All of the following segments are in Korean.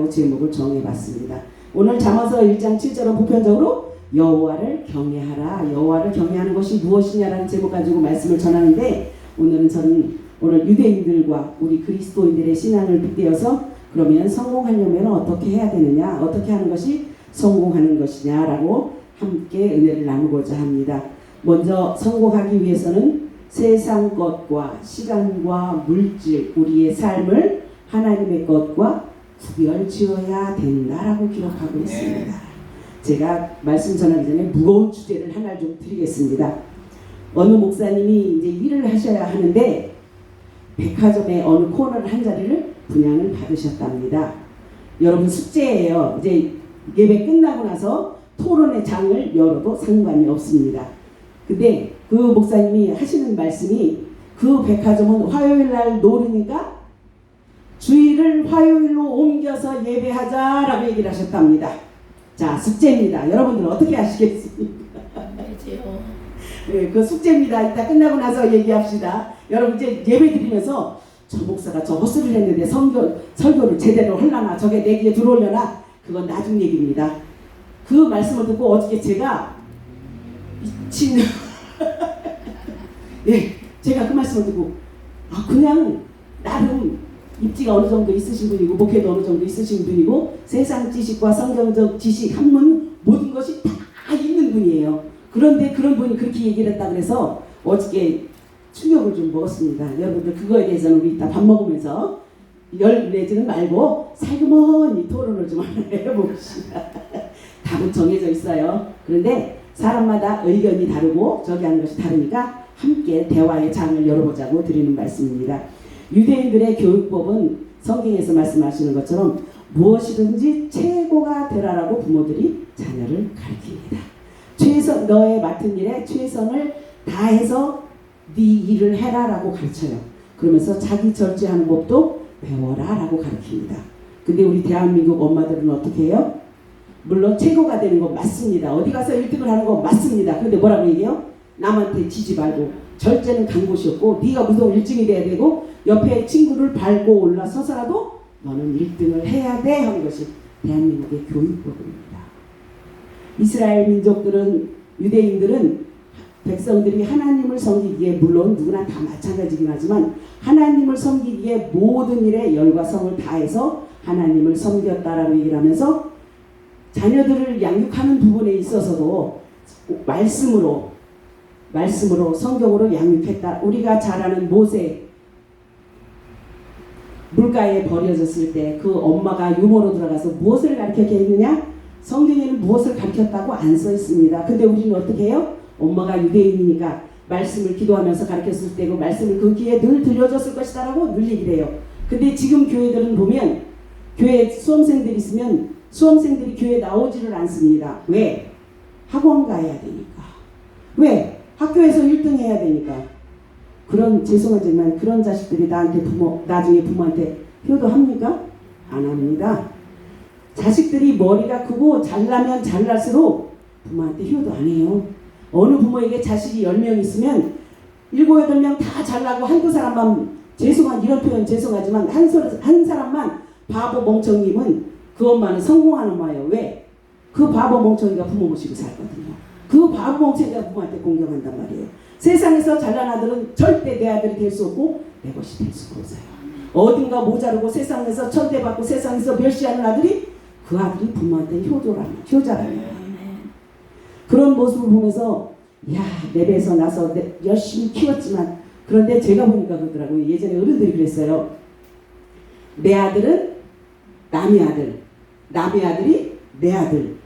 경외라고 제목을 정해봤습니다. 오늘 잠언서 1장 7절은 보편적으로 여호와를 경외하라. 여호와를 경외하는 것이 무엇이냐라는 제목 가지고 말씀을 전하는데, 오늘은 저는 오늘 유대인들과 우리 그리스도인들의 신앙을 빗대어서 그러면 성공하려면 어떻게 해야 되느냐, 어떻게 하는 것이 성공하는 것이냐라고 함께 은혜를 나누고자 합니다. 먼저 성공하기 위해서는 세상 것과 시간과 물질, 우리의 삶을 하나님의 것과 구별지어야 된다라고 기록하고 있습니다. 제가 말씀 전하기 전에 무거운 주제를 하나 좀 드리겠습니다. 어느 목사님이 이제 일을 하셔야 하는데 백화점의 어느 코너를 한 자리를 분양을 받으셨답니다. 여러분 숙제예요. 이제 예배 끝나고 나서 토론의 장을 열어도 상관이 없습니다. 근데 그 목사님이 하시는 말씀이, 그 백화점은 화요일날 노르니까 주일을 화요일로 옮겨서 예배하자라고 얘기를 하셨답니다. 자, 숙제입니다. 여러분들 어떻게 하시겠습니까? 네, 그 숙제입니다. 이따 끝나고 나서 얘기합시다. 여러분 이제 예배 드리면서 저 목사가 저 헛소리를 했는데 설교를 제대로 하려나, 저게 내 귀에 들어오려나, 그건 나중 얘기입니다. 그 말씀을 듣고 어저께 제가 미친 예, 제가 그 말씀을 듣고 그냥 나름 입지가 어느 정도 있으신 분이고 목회도 어느 정도 있으신 분이고 세상 지식과 성경적 지식, 학문 모든 것이 다 있는 분이에요. 그런데 그런 분이 그렇게 얘기를 했다 그래서 어저께 충격을 좀 먹었습니다. 여러분들 그거에 대해서는 우리 이따 밥 먹으면서 열 내지는 말고 살그머니 토론을 좀 해봅시다. 답은 정해져 있어요. 그런데 사람마다 의견이 다르고 저기 하는 것이 다르니까 함께 대화의 장을 열어보자고 드리는 말씀입니다. 유대인들의 교육법은 성경에서 말씀하시는 것처럼 무엇이든지 최고가 되라라고 부모들이 자녀를 가르칩니다. 너의 맡은 일에 최선을 다해서 네 일을 해라라고 가르쳐요. 그러면서 자기 절제하는 법도 배워라라고 가르칩니다. 근데 우리 대한민국 엄마들은 어떻게 해요? 물론 최고가 되는 거 맞습니다. 어디 가서 1등을 하는 거 맞습니다. 근데 뭐라고 얘기해요? 남한테 지지 말고 절제는 간 곳이 없고 네가 무슨 1등이 돼야 되고 옆에 친구를 밟고 올라서서라도 너는 1등을 해야 돼 하는 것이 대한민국의 교육법입니다. 이스라엘 민족들은, 유대인들은 백성들이 하나님을 섬기기에, 물론 누구나 다 마찬가지긴 하지만 하나님을 섬기기에 모든 일에 열과 성을 다해서 하나님을 섬겼다라고 얘기를 하면서 자녀들을 양육하는 부분에 있어서도 말씀으로 성경으로 양육했다. 우리가 잘 아는 모세, 물가에 버려졌을 때 그 엄마가 유모로 들어가서 무엇을 가르쳤게 했느냐? 성경에는 무엇을 가르쳤다고 안 써 있습니다. 근데 우리는 어떻게 해요? 엄마가 유대인이니까 말씀을 기도하면서 가르쳤을 때고 말씀을 그 귀에 늘 들려줬을 것이다 라고 늘 얘기를 해요. 근데 지금 교회들은 보면 교회 수험생들이 있으면 수험생들이 교회에 나오지를 않습니다. 왜? 학원 가야 되니까. 왜? 학교에서 1등 해야 되니까. 죄송하지만 그런 자식들이 나중에 부모한테 효도합니까? 안 합니다. 자식들이 머리가 크고 잘나면 잘날수록 부모한테 효도 안 해요. 어느 부모에게 자식이 10명 있으면 7, 8명 다 잘나고 한두 사람만, 이런 표현 죄송하지만 한 사람만 바보 멍청이면 그 엄마는 성공한 엄마예요. 왜? 그 바보 멍청이가 부모 모시고 살거든요. 그 바보 멍청이가 부모한테 공경한단 말이에요. 세상에서 잘난 아들은 절대 내 아들이 될 수 없고 내 것이 될 수가 없어요. 어딘가 모자르고 세상에서 천대받고 세상에서 멸시하는 아들이, 그 아들이 부모한테 효자라는 거예요. 그런 모습을 보면서 내 배에서 나서 열심히 키웠지만, 그런데 제가 보니까 그러더라고요. 예전에 어른들이 그랬어요. 내 아들은 남의 아들, 남의 아들이 내 아들.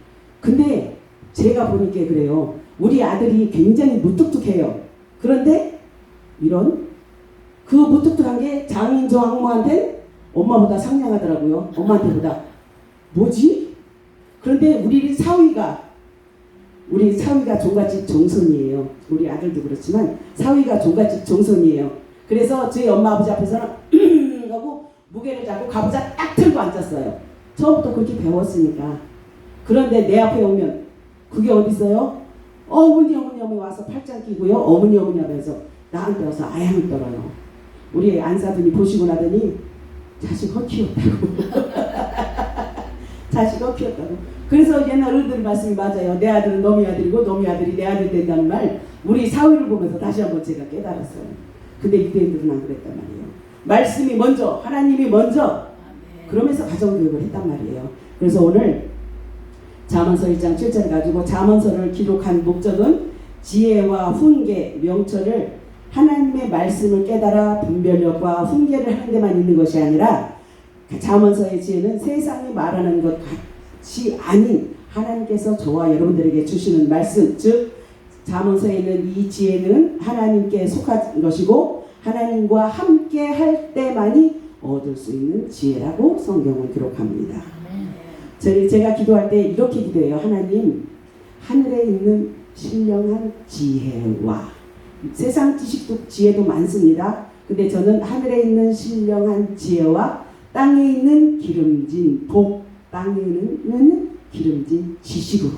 근데 제가 보니까 그래요. 우리 아들이 굉장히 무뚝뚝해요. 그런데 그 무뚝뚝한 게 장인조 학모한테 엄마보다 상냥하더라고요. 엄마한테보다. 뭐지? 그런데 우리 사위가 종갓집 정손이에요. 우리 아들도 그렇지만 사위가 종갓집 정손이에요. 그래서 저희 엄마 아버지 앞에서는 하고 무게를 잡고 가부좌 딱 들고 앉았어요. 처음부터 그렇게 배웠으니까. 그런데 내 앞에 오면 그게 어디 있어요? 어머니 와서 팔짱 끼고요. 어머니 하면서 나한테 와서 아양을 떨어요. 우리 안사분이 보시고 나더니 자식 헛키웠다고. 자식을 키웠다고. 그래서 옛날 어른들 말씀이 맞아요. 내 아들은 놈이 아들이고 놈이 아들이 내 아들 된다는 말, 우리 사회를 보면서 다시 한번 제가 깨달았어요. 근데 유대인들은 안 그랬단 말이에요. 말씀이 먼저, 하나님이 먼저, 그러면서 가정교육을 했단 말이에요. 그래서 오늘 잠언서 1장 7절을 가지고 잠언서를 기록한 목적은 지혜와 훈계, 명철을 하나님의 말씀을 깨달아 분별력과 훈계를 하는 데만 있는 것이 아니라 잠언서의 지혜는 세상이 말하는 것 같이 아닌 하나님께서 저와 여러분들에게 주시는 말씀, 즉 잠언서에 있는 이 지혜는 하나님께 속한 것이고 하나님과 함께 할 때만이 얻을 수 있는 지혜라고 성경은 기록합니다. 제가 기도할 때 이렇게 기도해요. 하나님, 하늘에 있는 신령한 지혜와, 세상 지식도 지혜도 많습니다. 근데 저는 하늘에 있는 신령한 지혜와 땅에 있는 기름진 복, 땅에 있는 기름진 지식으로.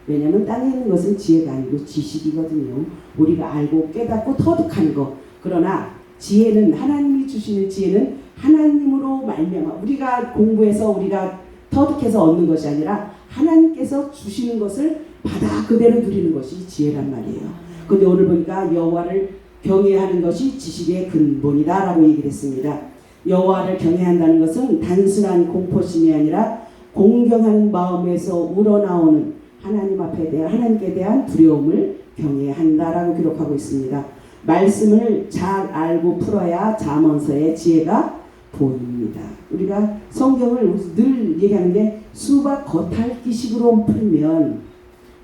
왜냐하면 땅에 있는 것은 지혜가 아니고 지식이거든요. 우리가 알고 깨닫고 터득한 것. 그러나 지혜는, 하나님이 주시는 지혜는 하나님으로 말미암아 우리가 공부해서 우리가 터득해서 얻는 것이 아니라 하나님께서 주시는 것을 받아 그대로 누리는 것이 지혜란 말이에요. 근데 오늘 보니까 여호와를 경외하는 것이 지식의 근본이다라고 얘기를 했습니다. 여호와를 경외한다는 것은 단순한 공포심이 아니라 공경하는 마음에서 우러나오는 하나님 앞에 대한, 하나님께 대한 두려움을 경외한다라고 기록하고 있습니다. 말씀을 잘 알고 풀어야 잠언서의 지혜가 보입니다. 우리가 성경을 늘 얘기하는 게 수박 겉핥기식으로 풀면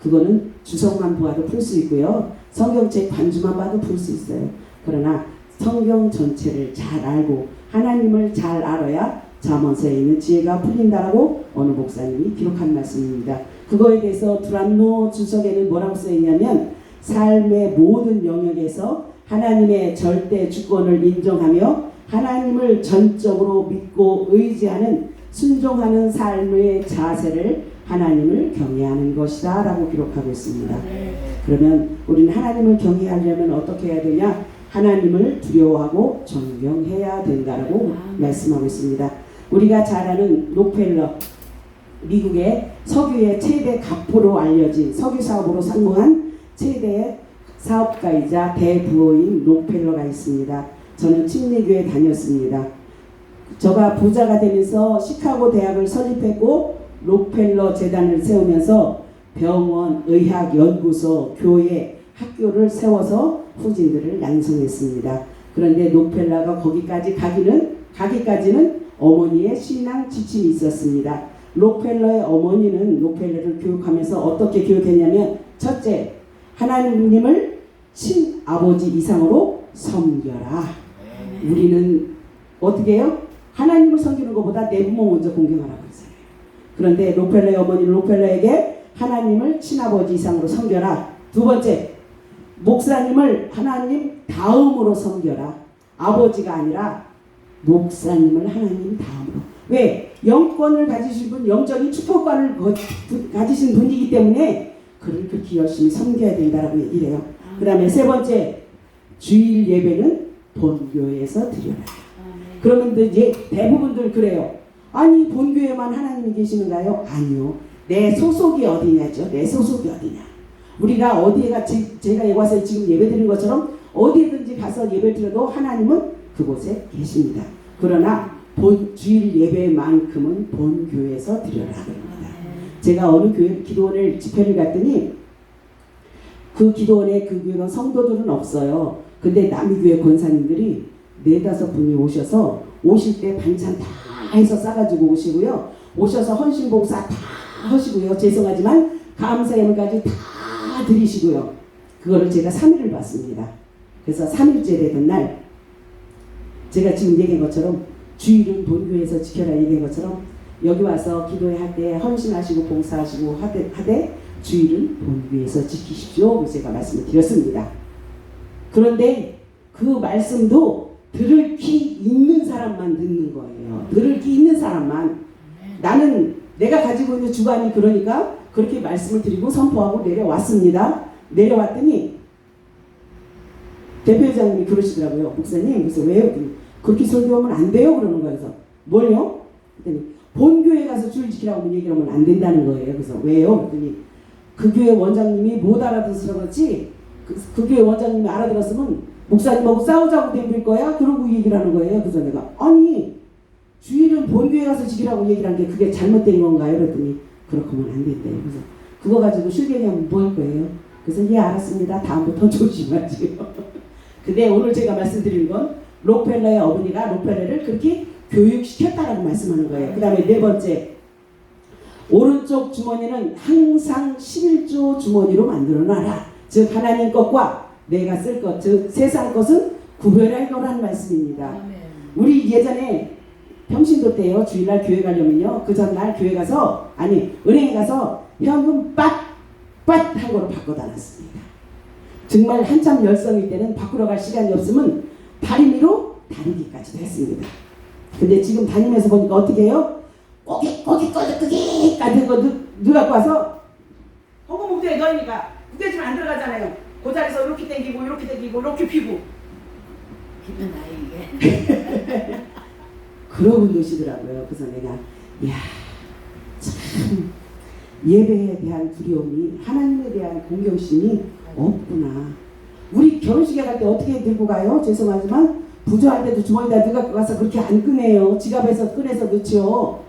그거는 주석만 보아도 풀 수 있고요. 성경책 반주만 봐도 풀 수 있어요. 그러나 성경 전체를 잘 알고 하나님을 잘 알아야 잠언서에 있는 지혜가 풀린다라고 어느 목사님이 기록한 말씀입니다. 그거에 대해서 두란노 주석에는 뭐라고 써있냐면 삶의 모든 영역에서 하나님의 절대 주권을 인정하며 하나님을 전적으로 믿고 의지하는 순종하는 삶의 자세를 하나님을 경외하는 것이다 라고 기록하고 있습니다. 그러면 우리는 하나님을 경외하려면 어떻게 해야 되냐? 하나님을 두려워하고 존경해야 된다라고 말씀하고 있습니다. 우리가 잘 아는 록펠러, 미국의 석유의 최대 가포로 알려진 석유 사업으로 성공한 최대의 사업가이자 대부호인 록펠러가 있습니다. 저는 침례교회 다녔습니다. 저가 부자가 되면서 시카고 대학을 설립했고 록펠러 재단을 세우면서 병원, 의학, 연구소, 교회, 학교를 세워서 후진들을 양성했습니다. 그런데 록펠러가 거기까지 가기까지는 어머니의 신앙 지침이 있었습니다. 록펠러의 어머니는 록펠러를 교육하면서 어떻게 교육했냐면, 첫째, 하나님을 친아버지 이상으로 섬겨라. 우리는 어떻게 해요? 하나님을 섬기는 것보다 내 부모 먼저 공경하라고 했어요. 그런데 록펠러의 어머니는 록펠러에게 하나님을 친아버지 이상으로 섬겨라. 두 번째, 목사님을 하나님 다음으로 섬겨라. 아버지가 아니라 목사님을 하나님 다음으로. 왜? 영권을 가지신 분, 영적인 축복관을 가지신 분이기 때문에 그를 그렇게 열심히 섬겨야 된다라고 얘기를 해요. 그 다음에 세 번째, 주일 예배는 본교회에서 드려라. 그러면 이제 대부분들 그래요. 아니 본교회만 하나님이 계시는가요? 아니요. 내 소속이 어디냐죠. 내 소속이 어디냐. 우리가 어디에 같이, 제가 여기 와서 지금 예배 드리는 것처럼 어디에든지 가서 예배 드려도 하나님은 그곳에 계십니다. 그러나 주일 예배만큼은 본교회에서 드려라 그럽니다. 제가 어느 교회 기도원을 집회를 갔더니 그 기도원에 그 교회는 성도들은 없어요. 근데 남이교회 권사님들이 4-5분이 오셔서 오실 때 반찬 다 해서 싸가지고 오시고요. 오셔서 헌신봉사 다 하시고요. 죄송하지만 감사 예물까지 다 드리시고요. 그거를 제가 3일을 봤습니다. 그래서 3일째 되던 날 제가 지금 얘기한 것처럼 주일은 본교회에서 지켜라 얘기한 것처럼 여기 와서 기도회 할 때 헌신하시고 봉사하시고 하되 주일은 본교회에서 지키십시오. 그래서 제가 말씀을 드렸습니다. 그런데 그 말씀도 들을 귀 있는 사람만 듣는 거예요. 들을 귀 있는 사람만. 나는 내가 가지고 있는 주관이 그러니까 그렇게 말씀을 드리고 선포하고 내려왔습니다. 내려왔더니 대표회장님이 그러시더라고요. 목사님, 그래서 왜요? 그렇게 설교하면 안 돼요? 그러는 거예요. 그래서 뭘요? 그랬더니 본교회 가서 주일 지키라고 얘기하면 안 된다는 거예요. 그래서 왜요? 그랬더니 그 교회 원장님이 못 알아들어서 그렇지 그 교회 원장님이 알아들었으면 목사님하고 싸우자고 덤빌 거야? 그러고 얘기를 하는 거예요. 그래서 내가 아니 주일은 본교회 가서 지키라고 얘기를 한 게 그게 잘못된 건가요? 그랬더니 그렇게 하면 안 된대요. 그래서 그거 가지고 실격하면 뭐 할 거예요? 그래서 예 알았습니다. 다음부터 조심하지요. 근데 오늘 제가 말씀드린 건 록펠러의 어머니가 록펠러를 그렇게 교육시켰다라고 말씀하는 거예요. 그 다음에 네 번째 오른쪽 주머니는 항상 11조 주머니로 만들어놔라. 즉 하나님 것과 내가 쓸 것, 즉 세상 것은 구별할 거라는 말씀입니다. 우리 예전에 평신도 때요. 주일날 교회 가려면요. 그 전날 교회 가서 아니 은행에 가서 현금 빳 한 거로 바꿔 달았습니다. 정말 한참 열성일 때는 바꾸러 갈 시간이 없으면 다리미로 다리기까지도 했습니다. 근데 지금 다니면서 보니까 어떻게 해요? 꼬깃 같은 거 누가 갖고 와서 허공 목대에 넣으니까 무게지면 안 들어가잖아요. 그 자리에서 이렇게 당기고 이렇게 당기고 이렇게 피고 기분 나이게 그러고 계시더라고요. 그래서 내가 이야 참 예배에 대한 두려움이 하나님에 대한 공경심이 없구나. 우리 결혼식에 갈 때 어떻게 들고 가요? 죄송하지만 부조할 때도 주머니에다 누가 가서 그렇게 안 꺼내요. 지갑에서 꺼내서 넣죠.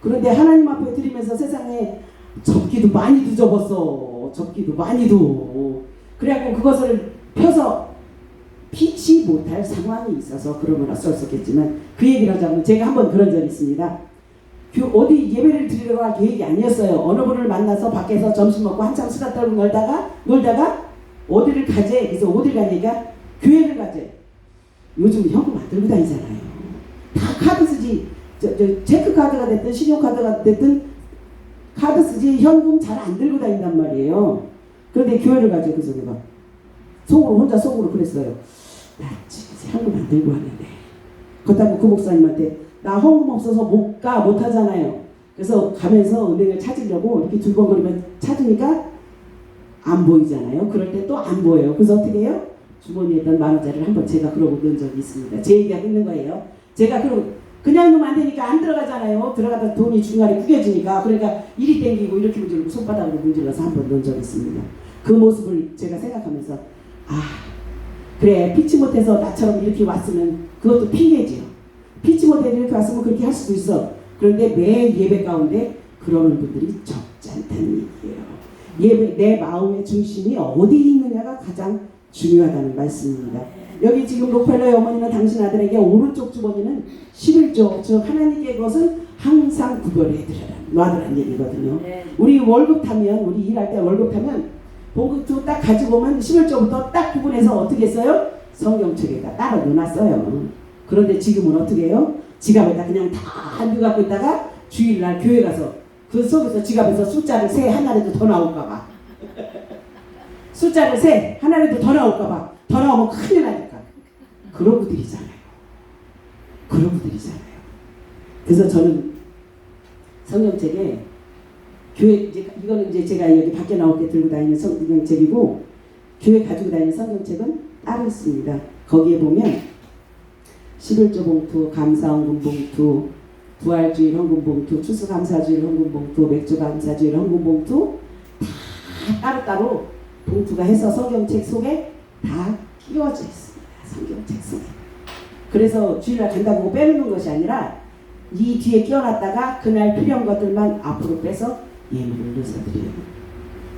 그런데 하나님 앞에 드리면서 세상에 접기도 많이도 접었어. 접기도 많이도. 그래갖고 그것을 펴서 피치 못할 상황이 있어서 그러면 어쩔 수 없겠지만 그 얘기를 하자면 제가 한번 그런 적이 있습니다. 어디 예배를 드리러 갈 계획이 아니었어요. 어느 분을 만나서 밖에서 점심 먹고 한참 수다 떨고 놀다가 어디를 가재. 그래서 어디를 가니까 교회를 가재. 요즘 현금 안 들고 다니잖아요. 다 카드 쓰지. 체크카드가 됐든 신용카드가 됐든 카드 쓰지 현금 잘 안 들고 다닌단 말이에요. 그런데 교회를 가죠. 그래서 내가 혼자 속으로 그랬어요. 나 지금 현금 안 들고 왔는데. 그렇다고 그 목사님한테 나 헌금 없어서 못 하잖아요. 그래서 가면서 은행을 찾으려고 이렇게 두번거리면 찾으니까 안 보이잖아요. 그럴 때 또 안 보여요. 그래서 어떻게 해요? 주머니에 있던 10,000원짜리를 한번 제가 그러고 넣은 적이 있습니다. 제 얘기가 있는 거예요. 제가 그냥 넣으면 안 되니까 안 들어가잖아요. 들어가다 돈이 중간에 구겨지니까. 그러니까 이리 땡기고 이렇게 문질러고 손바닥으로 문질러서 한번 넣은 적이 있습니다. 그 모습을 제가 생각하면서 그래 피치 못해서 나처럼 이렇게 왔으면 그것도 핑계지요. 피치 못해서 이렇게 왔으면 그렇게 할 수도 있어. 그런데 매 예배 가운데 그러는 분들이 적지 않다는 얘기예요. 예배, 내 마음의 중심이 어디 있느냐가 가장 중요하다는 말씀입니다. 여기 지금 록펠러의 어머니는 당신 아들에게 오른쪽 주머니는 11조, 즉 하나님께 그것은 항상 구별해 놔두라는 얘기거든요. 우리 월급 타면, 우리 일할 때 월급 타면 봉투 딱 가지고 오면 11조부터 딱 구분해서 어떻게 했어요? 성경책에다 따로 넣어놨어요. 그런데 지금은 어떻게 해요? 지갑에다 그냥 다 넣어갖고 있다가 주일날 교회 가서 그 속에서 지갑에서 숫자를 세 하나라도 더 나올까봐 숫자를 세 하나라도 더 나올까봐 더 나오면 큰일 나니까 그러고들이잖아요. 그래서 저는 성경책에 교회 이거는 이제 제가 여기 밖에 나올 때 들고 다니는 성경책이고 교회 가지고 다니는 성경책은 따로 있습니다. 거기에 보면 11조 봉투, 감사헌금 봉투, 부활주일 헌금 봉투, 추수감사주일 헌금 봉투, 맥주감사주일 헌금 봉투 다 따로따로 봉투가 해서 성경책 속에 다 끼워져 있습니다. 성경책 속에. 그래서 주일날 간다고 빼놓는 것이 아니라 이 뒤에 끼워놨다가 그날 필요한 것들만 앞으로 빼서 예물을 넣어드려요.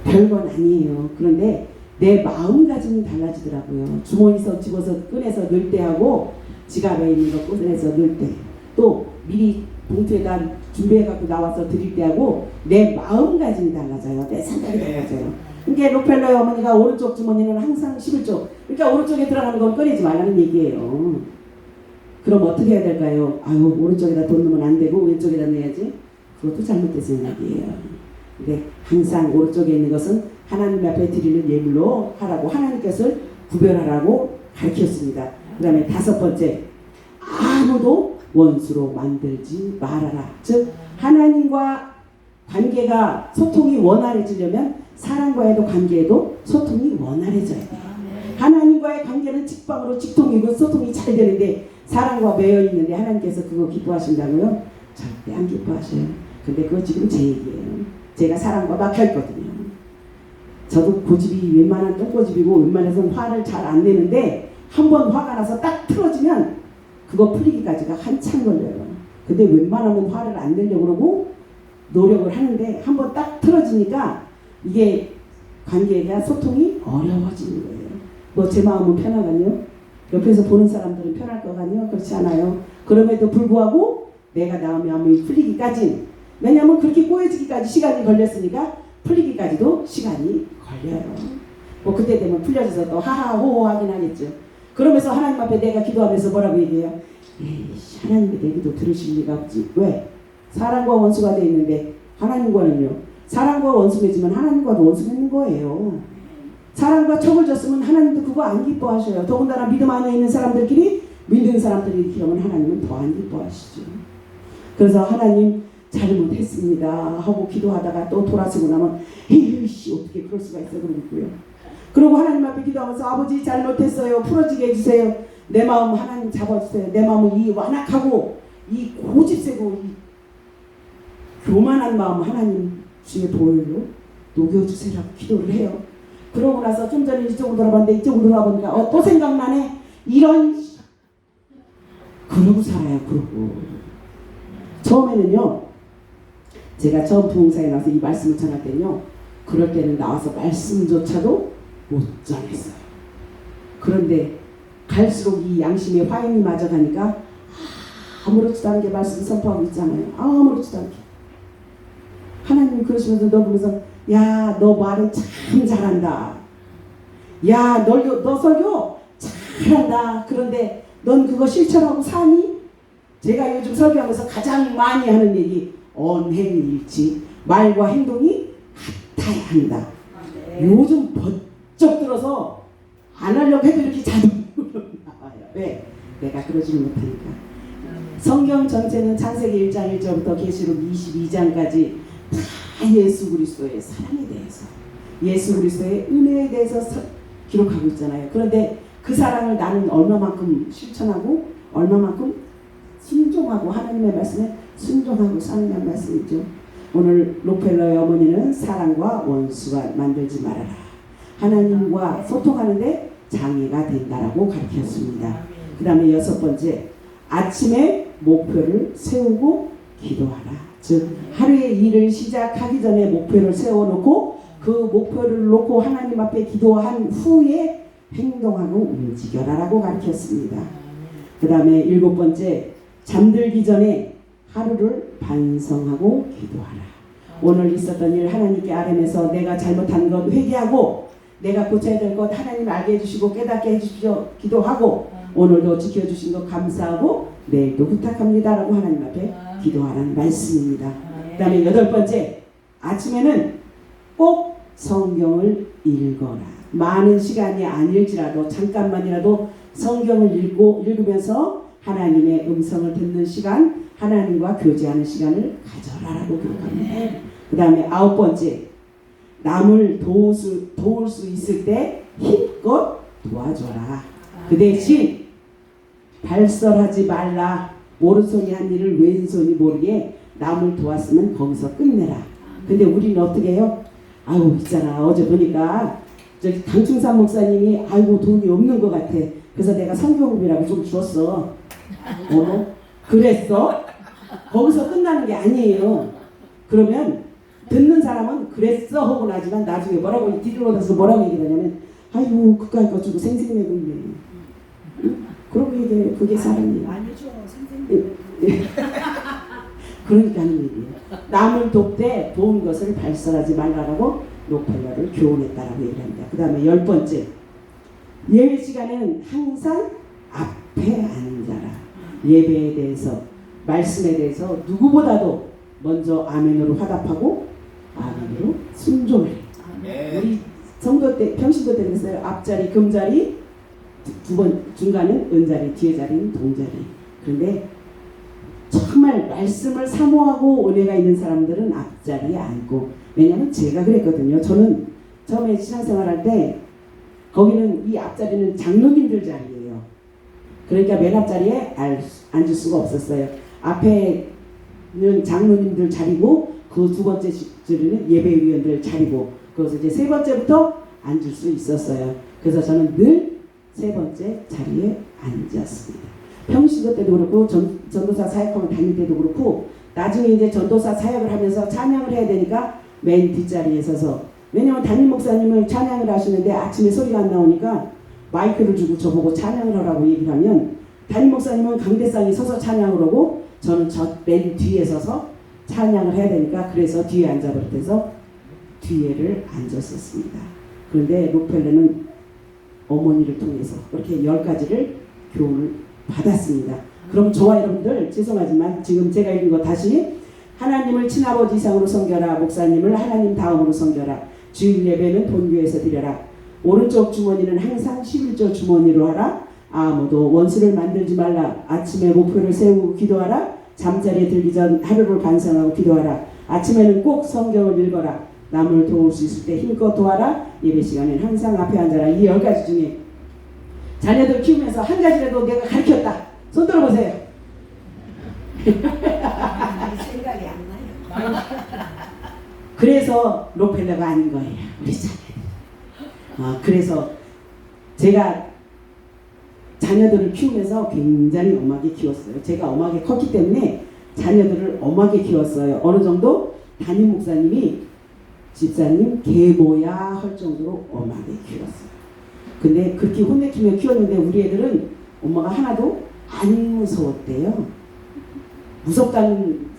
별건 아니에요. 그런데 내 마음가짐이 달라지더라고요. 주머니에서 집어서 꺼내서 넣을 때하고 지갑에 있는 거 꺼내서 넣을 때 또 미리 봉투에다 준비해갖고 나와서 드릴 때하고 내 마음가짐이 달라져요. 내 생각이 달라져요. 그러니까 록펠러의 어머니가 오른쪽 주머니는 항상 11조. 그러니까 오른쪽에 들어가는 건 꺼내지 말라는 얘기예요. 그럼 어떻게 해야 될까요? 오른쪽에다 돈 넣으면 안 되고 왼쪽에다 넣어야지. 그것도 잘못된 생각이에요. 근데 항상 오른쪽에 있는 것은 하나님 앞에 드리는 예물로 하라고 하나님 것을 구별하라고 가르쳤습니다. 그 다음에 5번째 아무도 원수로 만들지 말아라. 즉 하나님과 관계가 소통이 원활해지려면 사람과의 관계에도 소통이 원활해져야 돼요. 하나님과의 관계는 직방으로 직통이고 소통이 잘 되는데 사람과 매여 있는데 하나님께서 그거 기뻐하신다고요? 절대 안 기뻐하셔요. 근데 그거 지금 제 얘기예요. 제가 사랑과 막혀있거든요. 저도 고집이 웬만한 똥고집이고 웬만해서는 화를 잘 안 내는데 한번 화가 나서 딱 틀어지면 그거 풀리기까지가 한참 걸려요. 근데 웬만하면 화를 안 내려고 그러고 노력을 하는데 한번 딱 틀어지니까 이게 관계가 소통이 어려워지는 거예요. 뭐 제 마음은 편하거든요. 옆에서 보는 사람들은 편할 것 같아요. 그렇지 않아요. 그럼에도 불구하고 내가 마음이 풀리기까지, 왜냐하면 그렇게 꼬여지기까지 시간이 걸렸으니까 풀리기까지도 시간이 걸려요. 뭐 그때 되면 풀려져서 또 하하호호 하긴 하겠죠. 그러면서 하나님 앞에 내가 기도하면서 뭐라고 얘기해요? 에이씨, 하나님이 내 기도 들으실 리가 없지. 왜? 사랑과 원수가 돼 있는데 하나님과는요. 사랑과 원수 맺으면 하나님과도 원수 맺는 거예요. 사랑과 척을 졌으면 하나님도 그거 안 기뻐하셔요. 더군다나 믿음 안에 있는 사람들끼리 믿는 사람들이 이렇게 하면 하나님은 더 안 기뻐하시죠. 그래서 하나님 잘못했습니다 하고 기도하다가 또 돌아서고 나면 에이씨 어떻게 그럴 수가 있어 그러고요. 그리고 하나님 앞에 기도하면서 아버지 잘못했어요. 풀어지게 해주세요. 내 마음 하나님 잡아주세요. 내 마음을 이 완악하고 이 고집세고 이 교만한 마음 하나님 주의 보혈로 녹여주세요라고 기도를 해요. 그러고 나서 좀 전에 이쪽으로 돌아봤는데 이쪽으로 돌아보니까 또 생각나네. 이런 그러고 살아요. 그러고 처음에는요. 제가 처음 부흥사에 나와서 이 말씀을 전할 때는요. 그럴 때는 나와서 말씀조차도 못 전했어요. 그런데 갈수록 이 양심의 화인이 맞아가니까 아무렇지도 않게 말씀 선포하고 있잖아요. 아무렇지도 않게. 하나님이 그러시면서 너 보면서 야, 너 말은 참 잘한다. 야, 너 설교 잘한다. 그런데 넌 그거 실천하고 사니? 제가 요즘 설교하면서 가장 많이 하는 얘기 언행일치. 말과 행동이 같아야 한다. 요즘 번쩍 들어서 안 하려고 해도 이렇게 자동으로 나와요. 왜? 내가 그러지는 못하니까. 성경 전체는 창세기 1장 1절부터 계시록 22장까지 다 예수 그리스도의 사랑에 대해서, 예수 그리스도의 은혜에 대해서 기록하고 있잖아요. 그런데 그 사랑을 나는 얼마만큼 실천하고 얼마만큼 순종하고 하나님의 말씀에 순종하고 사는 말씀이죠. 오늘 록펠러의 어머니는 사랑과 원수가 만들지 말아라. 하나님과 소통하는데 장애가 된다라고 가르쳤습니다. 그 다음에 6번째, 아침에 목표를 세우고 기도하라. 즉 하루의 일을 시작하기 전에 목표를 세워놓고 그 목표를 놓고 하나님 앞에 기도한 후에 행동하고 움직여라라고 가르쳤습니다. 그 다음에 7번째, 잠들기 전에 하루를 반성하고 기도하라. 오늘 있었던 일 하나님께 아뢰면서 내가 잘못한 것 회개하고 내가 고쳐야 될 것 하나님 알게 해주시고 깨닫게 해주십시오 기도하고 오늘도 지켜주신 것 감사하고 내일도 부탁합니다라고 하나님 앞에 기도하라는 말씀입니다. 그 다음에 8번째, 아침에는 꼭 성경을 읽어라. 많은 시간이 아닐지라도 잠깐만이라도 성경을 읽으면서 하나님의 음성을 듣는 시간, 하나님과 교제하는 시간을 가져라라고 기록합니다. 그 다음에 9번째, 남을 도울 수 있을 때 힘껏 도와줘라. 그 대신 발설하지 말라. 오른손이 한 일을 왼손이 모르게 남을 도왔으면 거기서 끝내라. 근데 우리는 어떻게 해요? 아유 있잖아 어제 보니까 저기 강충산 목사님이 아이고 돈이 없는 것 같아. 그래서 내가 성경금이라고 좀 줬어. 그랬어? 거기서 끝나는 게 아니에요. 그러면 듣는 사람은 그랬어 하고 나지만 나중에 뭐라고 뒤돌아서 뭐라고 얘기하냐면 아이고 그까이 거 주고 생생내고 있네. 응? 그러고 얘기해요. 그게 사람이에요. 아니죠 선생님. 그러니까 하는 얘기예요. 남을 돕되 도운 것을 발설하지 말라라고 록펠러를 교훈했다라고 얘기합니다. 그 다음에 10번째, 예배 시간에는 항상 앞에 앉아라. 예배에 대해서 말씀에 대해서 누구보다도 먼저 아멘으로 화답하고 아멘으로 순종해. 우리 성도 때 평신도 때 그랬어요. 앞자리 금자리, 두 번 중간은 은자리, 뒤에 자리는 동자리. 그런데 정말 말씀을 사모하고 은혜가 있는 사람들은 앞자리에 앉고, 왜냐하면 제가 그랬거든요. 저는 처음에 신앙생활할 때 거기는 이 앞자리는 장로님들 자리예요. 그러니까 맨 앞자리에 앉을 수가 없었어요. 앞에 장로님들 자리고 그 두 번째 줄에는 예배위원들 자리고 그래서 이제 세 번째부터 앉을 수 있었어요. 그래서 저는 늘 세 번째 자리에 앉았습니다. 평시도 때도 그렇고 전도사 사역하면 다닐 때도 그렇고 나중에 이제 전도사 사역을 하면서 찬양을 해야 되니까 맨 뒷자리에 서서 왜냐면 담임 목사님을 찬양을 하시는데 아침에 소리가 안 나오니까 마이크를 주고 저보고 찬양을 하라고 얘기를 하면 담임 목사님은 강대상에 서서 찬양을 하고 저는 저 맨 뒤에 서서 찬양을 해야 되니까 그래서 뒤에 앉아버려서 뒤에를 앉았었습니다. 그런데 록펠레는 어머니를 통해서 그렇게 10가지를 교훈을 받았습니다. 그럼 저와 여러분들 죄송하지만 지금 제가 읽은 거 다시 하나님을 친아버지 이상으로 섬겨라. 목사님을 하나님 다음으로 섬겨라. 주일 예배는 본교에서 드려라. 오른쪽 주머니는 항상 11조 주머니로 하라. 아무도 원수를 만들지 말라. 아침에 목표를 세우고 기도하라. 잠자리에 들기 전 하루를 반성하고 기도하라. 아침에는 꼭 성경을 읽어라. 남을 도울 수 있을 때 힘껏 도와라. 예배 시간에는 항상 앞에 앉아라. 이 10가지 중에 자녀들 키우면서 한 가지라도 내가 가르쳤다. 손 들어보세요. 생각이 안 나요. 그래서 록펠러가 아닌 거예요. 우리 자녀들. 그래서 제가 자녀들을 키우면서 굉장히 엄하게 키웠어요. 제가 엄하게 컸기 때문에 자녀들을 엄하게 키웠어요. 어느 정도 담임 목사님이 집사님 계모야 할 정도로 엄하게 키웠어요. 근데 그렇게 혼내키며 키웠는데 우리 애들은 엄마가 하나도 안 무서웠대요. 무섭다는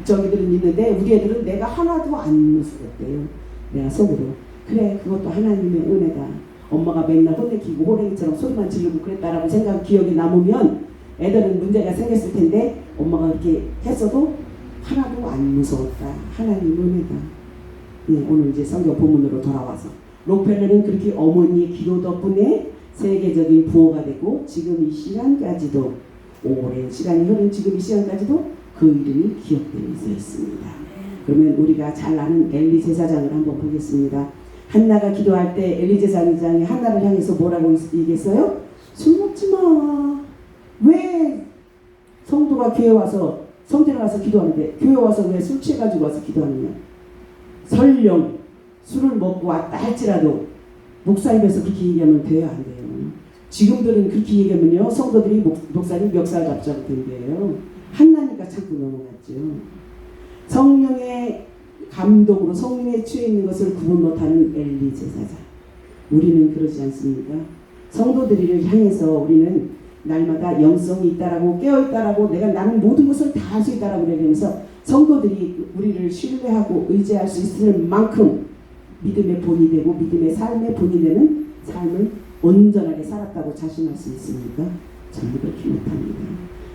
저기들은 있는데 우리 애들은 내가 하나도 안 무서웠대요. 내가 속으로 그래 그것도 하나님의 은혜다. 엄마가 맨날 혼내키고 호랭이처럼 소리만 지르고 그랬다라고 생각 기억이 남으면 애들은 문제가 생겼을 텐데 엄마가 그렇게 했어도 하나도 안 무서웠다. 하나님 은혜다. 네, 오늘 이제 성경 본문으로 돌아와서 록펠러는 그렇게 어머니의 기도 덕분에 세계적인 부호가 되고 지금 이 시간까지도 오랜 시간이 흐른 지금 이 시간까지도 그 이름이 기억되면서 있습니다. 그러면 우리가 잘 아는 엘리 제사장을 한번 보겠습니다. 한나가 기도할 때 엘리 제사장이 한나를 향해서 뭐라고 얘기했어요? 술 먹지 마. 왜 성도가 교회 와서 성전에 와서 기도하는데 교회 와서 왜 술 취해가지고 와서 기도하느냐? 설령 술을 먹고 왔다 할지라도 목사님에서 그렇게 얘기하면 돼요, 안 돼요? 지금들은 그렇게 얘기하면요 성도들이 목사님 멱살 잡자고 된대요. 한나니까 자꾸 넘어갔죠. 성령의 감동으로 성령에 취해 있는 것을 구분 못하는 엘리 제사장. 우리는 그러지 않습니까? 성도들이를 향해서 우리는 날마다 영성이 있다라고 깨어있다라고 내가 나는 모든 것을 다 할 수 있다라고 그러면서 성도들이 우리를 신뢰하고 의지할 수 있을 만큼 믿음의 본이 되고 믿음의 삶의 본이 되는 삶을 온전하게 살았다고 자신할 수 있습니까? 전부 그렇게 못합니다.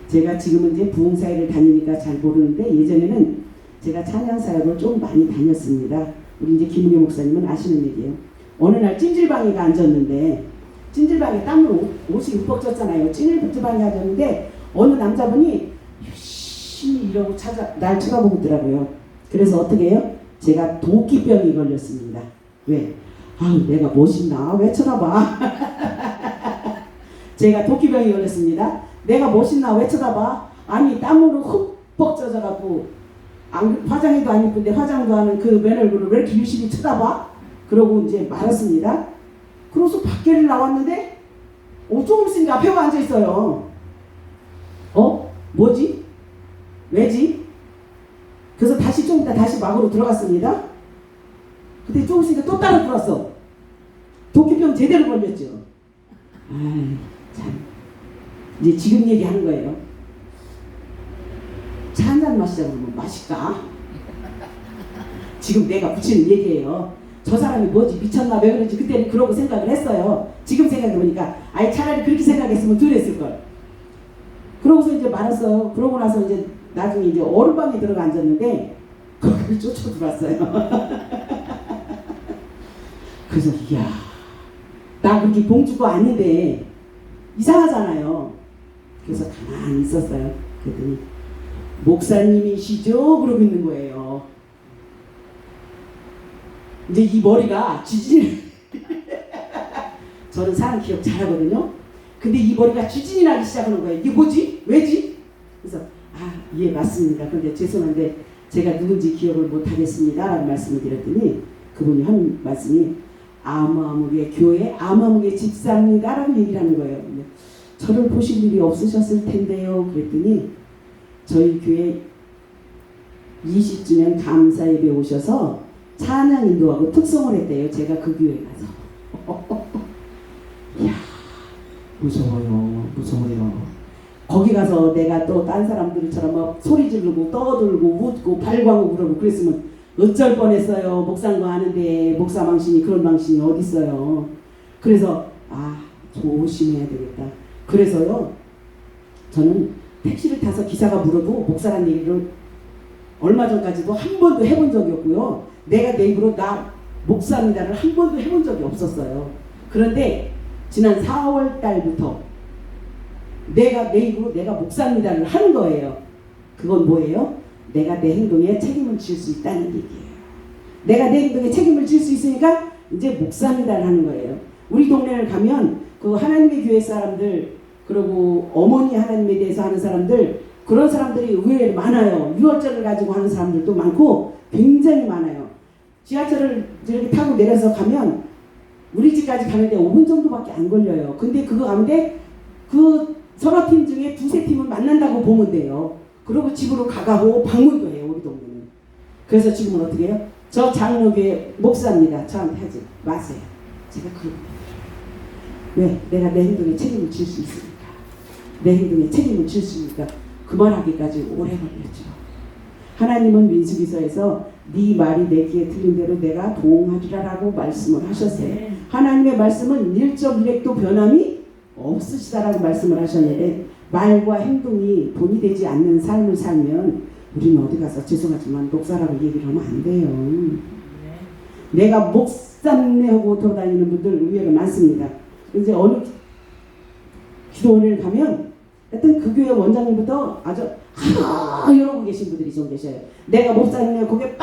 제가 지금은 이제 부흥사회를 다니니까 잘 모르는데 예전에는 제가 찬양사역을 좀 많이 다녔습니다. 우리 이제 김은혜 목사님은 아시는 얘기예요. 어느 날 찜질방에가 앉았는데 찜질방에 땀으로 옷이 흠뻑 젖잖아요. 찜질방에 앉았는데 어느 남자분이 열심히 이러고 날 쳐다보고 있더라고요. 그래서 어떻게 해요? 제가 도끼병이 걸렸습니다. 왜? 아유 내가 멋있나? 왜 쳐다봐? 제가 도끼병이 걸렸습니다. 내가 멋있나? 왜 쳐다봐? 아니 땀으로 흠뻑 젖어갖고 화장해도 안 이쁜데 화장도 하는 그 맨 얼굴을 왜 이렇게 유심히 쳐다봐? 그러고 이제 말았습니다. 그래서 밖에를 나왔는데 조금 있으니까 앞에 와 앉아있어요. 뭐지? 왜지? 그래서 다시 좀 이따 다시 막으로 들어갔습니다. 근데 조금 있으니까 또 따라 들어왔어. 도끼병 제대로 걸렸죠. 아이 참 이제 지금 얘기하는 거예요. 차 한잔 마시자고 그러면 마실까? 지금 내가 붙이는 얘기예요. 저 사람이 뭐지 미쳤나 왜 그런지 그때는 그러고 생각을 했어요. 지금 생각해보니까 아예 차라리 그렇게 생각했으면 덜 했을걸. 그러고서 이제 말았어요. 그러고 나서 이제 나중에 이제 얼음방에 들어가 앉았는데 거기를 쫓아 들어왔어요. 그래서 이야 나 그렇게 봉주도 아닌데 이상하잖아요. 그래서 가만히 있었어요. 그랬더니 목사님이시죠? 그러고 있는 거예요. 이제 이 머리가 지진 저는 사람 기억 잘하거든요. 근데 이 머리가 지진이 나기 시작하는 거예요. 이게 뭐지? 왜지? 그래서 예, 맞습니다. 그런데 죄송한데 제가 누군지 기억을 못하겠습니다 라는 말씀을 드렸더니 그분이 하는 말씀이 아무아무개 교회 아무아무개 집사입니다 라고 얘기를 하는 거예요. 근데 저를 보실 일이 없으셨을 텐데요 그랬더니 저희 교회 20주년 감사 예배 오셔서 찬양 인도하고 특송을 했대요. 제가 그 교회 가서. 이야, 무서워요. 거기 가서 내가 또 딴 사람들처럼 막 소리 지르고 떠들고 웃고 발광하고 그러고 그랬으면 어쩔 뻔했어요. 목사인 거 아는데 목사 망신이 그런 망신이 어딨어요. 그래서 조심해야 되겠다. 그래서요 저는 택시를 타서 기사가 물어도 목사란 얘기를 얼마 전까지도 한 번도 해본 적이 없고요. 내가 내 입으로 나 목사입니다를 한 번도 해본 적이 없었어요. 그런데 지난 4월 달부터 내가 내 입으로 내가 목사입니다를 하는 거예요. 그건 뭐예요? 내가 내 행동에 책임을 질 수 있다는 얘기예요. 내가 내 행동에 책임을 질 수 있으니까 이제 목사입니다를 하는 거예요. 우리 동네를 가면 그 하나님의 교회 사람들 그리고 어머니 하나님에 대해서 하는 사람들 그런 사람들이 의외로 많아요. 유월절을 가지고 하는 사람들도 많고 굉장히 많아요. 지하철을 이렇게 타고 내려서 가면 우리 집까지 가는데 5분 정도밖에 안 걸려요. 근데 그거 가는데 그 서너 팀 중에 두세 팀은 만난다고 보면 돼요. 그리고 집으로 가가고 방문도 해요. 우리 동네는. 그래서 지금은 어떻게 해요? 저 장로교회 목사입니다. 저한테 하지 마세요. 제가 그런 왜? 내가 내 행동에 책임을 질 수 있으니까. 내 행동에 책임을 질 수 있으니까 그 말하기까지 오래 걸렸죠. 하나님은 민수기서에서 네 말이 내 귀에 들린 대로 내가 보응하리라라고 말씀을 하셨어요. 하나님의 말씀은 1.1획도 변함이 없으시다라고 말씀을 하셨는데 말과 행동이 본이 되지 않는 삶을 살면 우리는 어디 가서 죄송하지만 목사라고 얘기를 하면 안 돼요. 내가 목사네 하고 돌아다니는 분들 의외로 많습니다. 이제 어느 기도원을 가면 하여튼 그 교회 원장님부터 아주 이러고 계신 분들이 좀 계셔요. 내가 목사님의 고개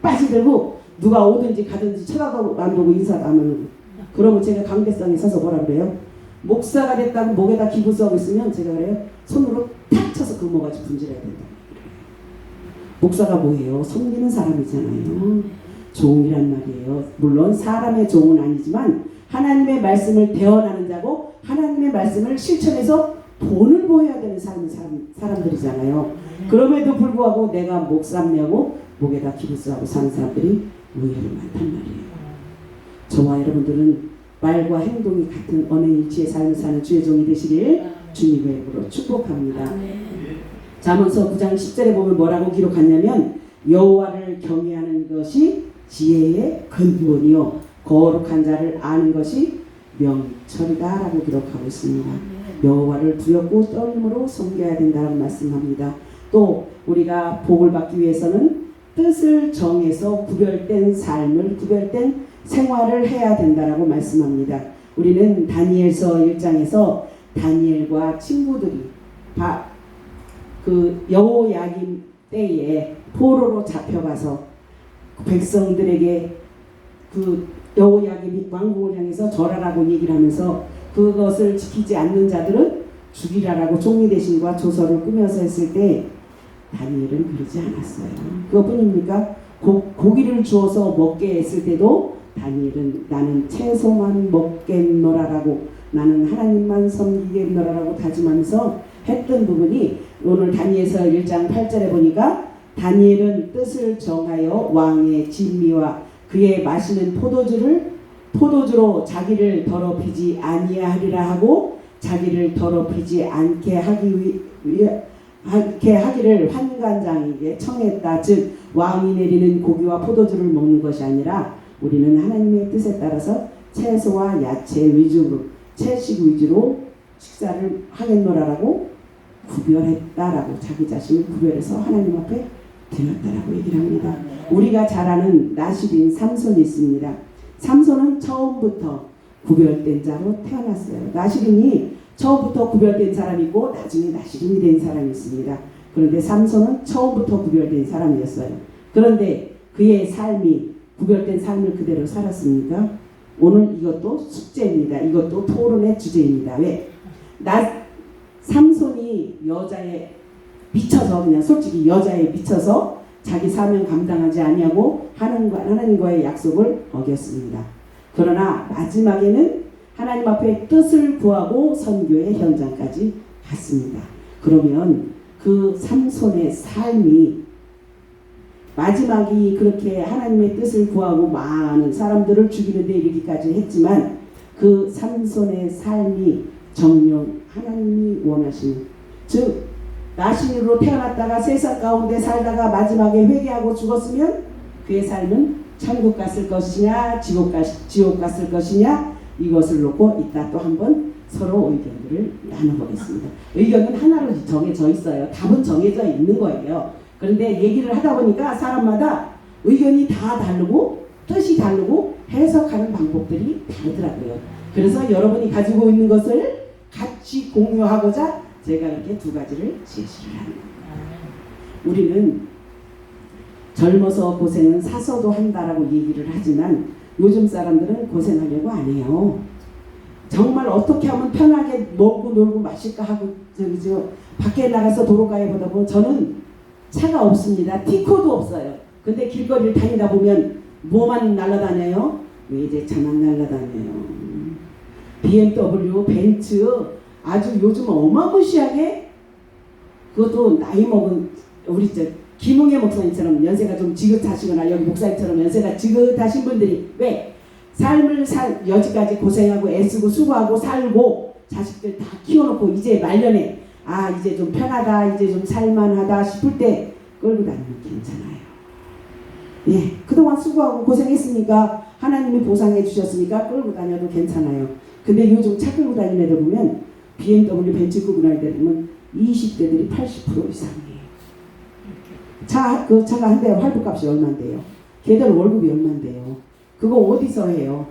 빠지들고 누가 오든지 가든지 쳐다도 안 보고 인사도 안 하는. 그러면 제가 강대상에 서서 뭐라 그래요? 목사가 됐다고 목에다 기부 써고 있으면 제가 그래요. 손으로 탁 쳐서 그 뭐가지 분질해야 된다. 목사가 뭐예요? 섬기는 사람이잖아요. 종이란 말이에요. 물론 사람의 종은 아니지만 하나님의 말씀을 대언하는 자고 하나님의 말씀을 실천해서 본을 보여야 되는 사람들이잖아요. 그럼에도 불구하고 내가 목사냐고 목에다 기부스하고 사는 사람들이 의외로 많단 말이에요. 저와 여러분들은 말과 행동이 같은 언행일치의 삶을 사는 주의 종이 되시길 주님의 이름으로 축복합니다. 잠언서 9장 10절에 보면 뭐라고 기록하냐면 여호와를 경외하는 것이 지혜의 근본이요 거룩한 자를 아는 것이 명철이다 라고 기록하고 있습니다. 여호와를 두렵고 떨림으로 섬겨야 된다고 말씀합니다. 또 우리가 복을 받기 위해서는 뜻을 정해서 구별된 삶을 구별된 생활을 해야 된다라고 말씀합니다. 우리는 다니엘서 1장에서 다니엘과 친구들이 그 여호야김 때에 포로로 잡혀가서 백성들에게 그 여호야김이 왕궁을 향해서 절하라고 얘기를 하면서 그것을 지키지 않는 자들은 죽이라라고 종이 대신과 조서를 꾸며서 했을 때 다니엘은 그러지 않았어요. 그것뿐입니까? 고기를 주어서 먹게 했을 때도 다니엘은 나는 채소만 먹겠노라라고 나는 하나님만 섬기겠노라라고 다짐하면서 했던 부분이 오늘 다니엘서 1장 8절에 보니까 다니엘은 뜻을 정하여 왕의 진미와 그의 마시는 포도주로 자기를 더럽히지 아니하리라 하고 자기를 더럽히지 않게 하기를 환관장에게 청했다. 즉 왕이 내리는 고기와 포도주를 먹는 것이 아니라 우리는 하나님의 뜻에 따라서 채소와 야채 위주로 채식 위주로 식사를 하겠노라라고 구별했다라고 자기 자신을 구별해서 하나님 앞에 드렸다라고 얘기를 합니다. 우리가 잘 아는 나실인 삼손이 있습니다. 삼손은 처음부터 구별된 자로 태어났어요. 나실인이 처음부터 구별된 사람이 있고 나중에 나실인이 된 사람이 있습니다. 그런데 삼손은 처음부터 구별된 사람이었어요. 그런데 그의 삶이 구별된 삶을 그대로 살았습니까? 오늘 이것도 숙제입니다. 이것도 토론의 주제입니다. 왜? 삼손이 여자의 미쳐서 그냥 솔직히 여자에 미쳐서 자기 사명 감당하지 아니하고 하나님과의 약속을 어겼습니다. 그러나 마지막에는 하나님 앞에 뜻을 구하고 선교의 현장까지 갔습니다. 그러면 그 삼손의 삶이 마지막이 그렇게 하나님의 뜻을 구하고 많은 사람들을 죽이는 데 이르기까지 했지만 그 삼손의 삶이 정녕 하나님이 원하시는, 즉 나신으로 태어났다가 세상 가운데 살다가 마지막에 회개하고 죽었으면 그의 삶은 천국 갔을 것이냐 지옥 갔을 것이냐, 이것을 놓고 이따 또 한번 서로 의견들을 나눠보겠습니다. 의견은 하나로 정해져 있어요. 답은 정해져 있는 거예요. 그런데 얘기를 하다 보니까 사람마다 의견이 다 다르고 뜻이 다르고 해석하는 방법들이 다르더라고요. 그래서 여러분이 가지고 있는 것을 같이 공유하고자 제가 이렇게 두 가지를 제시를 합니다. 우리는 젊어서 고생은 사서도 한다라고 얘기를 하지만 요즘 사람들은 고생하려고 안 해요. 정말 어떻게 하면 편하게 먹고 놀고 마실까 하고 밖에 나가서 도로가에 보다 보면 저는 차가 없습니다. 티코도 없어요. 근데 길거리를 다니다 보면 뭐만 날아다녀요? 외제차만 날아다녀요. BMW, 벤츠, 아주 요즘 어마무시하게, 그것도 나이 먹은 우리 김웅애 목사님처럼 연세가 좀 지긋하시거나 여기 목사님처럼 연세가 지긋하신 분들이 왜 삶을 여지까지 고생하고 애쓰고 수고하고 살고 자식들 다 키워놓고 이제 말년에 이제 좀 편하다, 이제 좀 살만하다 싶을 때 끌고 다니면 괜찮아요. 예, 그동안 수고하고 고생했으니까 하나님이 보상해 주셨으니까 끌고 다녀도 괜찮아요. 근데 요즘 차 끌고 다니는 애들 보면 BMW 벤츠 끌고 다니는 애들 보면 20대들이 80% 이상이에요. 그 차가 한 대에 할부값이 얼만데요? 걔들 월급이 얼만데요? 그거 어디서 해요?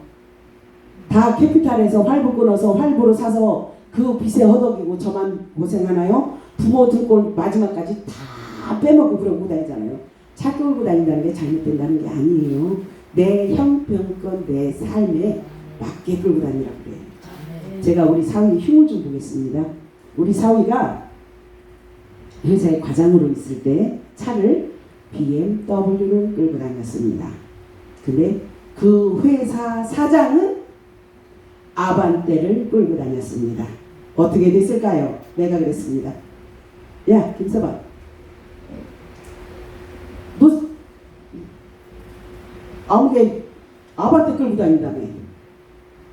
다 캐피탈에서 할부 끊어서 할부로 사서 그 빚에 허덕이고 저만 고생하나요? 부모 등골 마지막까지 다 빼먹고 그러고 다니잖아요. 차 끌고 다닌다는 게 잘못된다는 게 아니에요. 내 형편권 내 삶에 맞게 끌고 다니라고 그래요. 제가 우리 사위 흉을 좀 보겠습니다. 우리 사위가 회사에 과장으로 있을 때 차를 BMW를 끌고 다녔습니다. 근데 그 회사 사장은 아반떼를 끌고 다녔습니다. 어떻게 됐을까요? 내가 그랬습니다. 야, 김서방, 너 아무개 아반떼 끌고 다닌다며.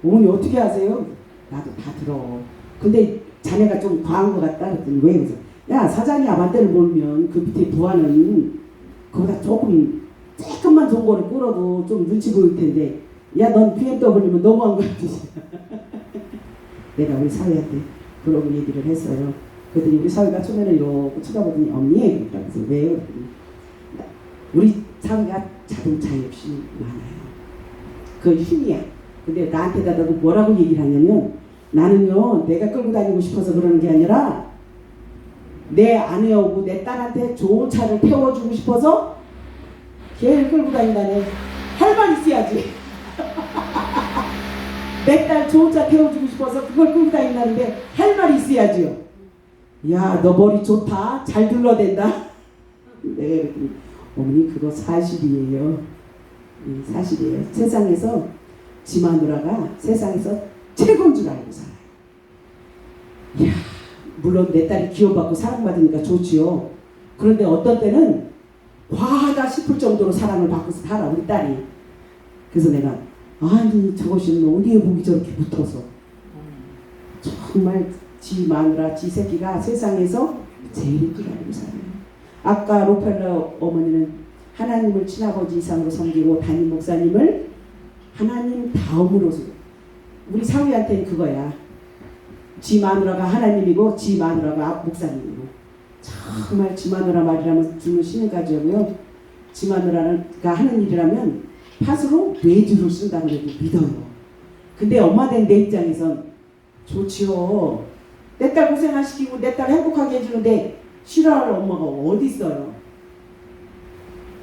어머니 어떻게 하세요? 나도 다 들어. 근데 자네가 좀 과한 것 같다 그랬더니 왜? 그래서 야, 사장이 아반떼를 몰면 그 밑에 부하는 그보다 조금만 좋은 거를 끌어도 좀 눈치 보일 텐데, 야, 넌 BMW면 너무한 거 같지. 내가 우리 사위한테 그러고 얘기를 했어요. 그랬더니 우리 사위가 처음에는 이러고 쳐다보더니 언니, 그래서 왜요? 그랬더니 우리 사위가 자동차에 욕심이 많아요. 그 힘이야. 근데 나한테다 대고 뭐라고 얘기를 하냐면, 나는요 내가 끌고 다니고 싶어서 그러는 게 아니라 내 아내하고 내 딸한테 좋은 차를 태워주고 싶어서 걔를 끌고 다닌다네. 할 말 있어야지. 내 딸 좋은 차 태워주고 싶어서 그걸 끌고 다닌다는데 할 말이 있어야지요. 야, 너 머리 좋다. 잘 둘러댄다. 네, 어머니 그거 사실이에요. 사실이에요. 세상에서 지 마누라가 세상에서 최고인 줄 알고 살아요. 이야, 물론 내 딸이 기업받고 사랑받으니까 좋지요. 그런데 어떤 때는 과하다 싶을 정도로 사랑을 받고 살아 우리 딸이. 그래서 내가 아니 저것이 어디에 복이 저렇게 붙어서, 정말 지 마누라 지 새끼가 세상에서 제일 줄 알고 살아요. 아까 로펠러 어머니는 하나님을 친아버지 이상으로 섬기고 담임 목사님을 하나님 다음으로, 우리 사위한테는 그거야. 지 마누라가 하나님이고 지 마누라가 목사님이고. 정말 지 마누라 말이라면 주는 신의가지고요. 지 마누라가 하는 일이라면 팥으로 외주를 쓴다고 해도 믿어요. 근데 엄마 된 내 입장에선 좋지요. 내 딸 고생 안 시키고 내 딸 행복하게 해주는데 싫어할 엄마가 어디 있어요.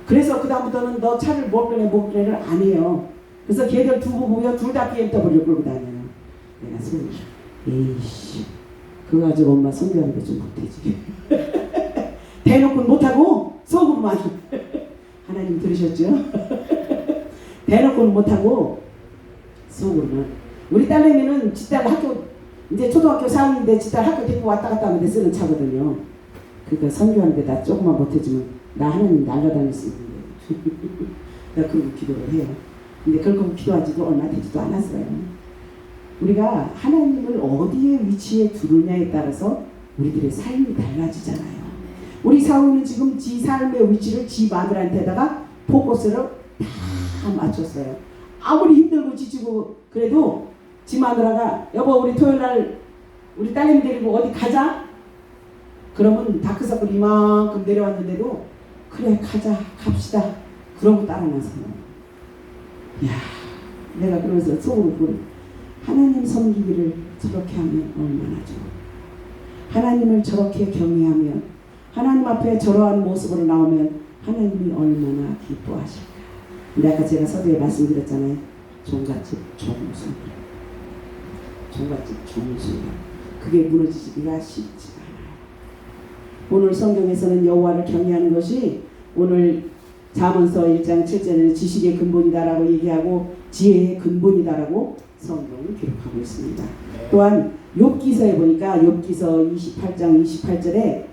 그래서 그 다음부터는 너 차를 못 꺼내를 안 해요. 그래서 걔들 두고 보면 둘 다 BMW 끌고 다녀요. 내가 소리, 에이씨, 그거 가지고 엄마 선교하는 거 좀 못해지. 대놓고는 못하고 속으로만 하나님 들으셨죠? 대놓고는 못하고 속으로만. 우리 딸내미는 지딸 학교 이제 초등학교 4학년인데 지딸 학교 데리고 왔다 갔다 하는데 쓰는 차거든요. 그러니까 선교하는데 나 조금만 못해주면 나 하나님 날아다닐 수 있는데 나 그러고 기도를 해요. 근데 그렇게 기도한 지도 얼마 되지도 않았어요. 우리가 하나님을 어디에 위치에 두느냐에 따라서 우리들의 삶이 달라지잖아요. 우리 사우는 지금 지 삶의 위치를 지 마누라한테다가 포커스를 다 맞췄어요. 아무리 힘들고 지치고 그래도 지 마누라가 여보 우리 토요일날 우리 딸내미 데리고 어디 가자? 그러면 다크서클 이만큼 내려왔는데도 그래 가자 갑시다 그러고 따라나서요. 야 내가 그러면서 속으로 하나님 섬기기를 저렇게 하면 얼마나 좋아. 하나님을 저렇게 경외하면 하나님 앞에 저러한 모습으로 나오면 하나님이 얼마나 기뻐하실까. 근데 아까 제가 서두에 말씀드렸잖아요. 종갓집 종순 종갓집 종순 그게 무너지기가 쉽지가 않아요. 오늘 성경에서는 여호와를 경외하는 것이 오늘 잠언서 1장 7절에는 지식의 근본이다라고 얘기하고 지혜의 근본이다라고 성경을 기록하고 있습니다. 또한 욥기서에 보니까 욥기서 28장 28절에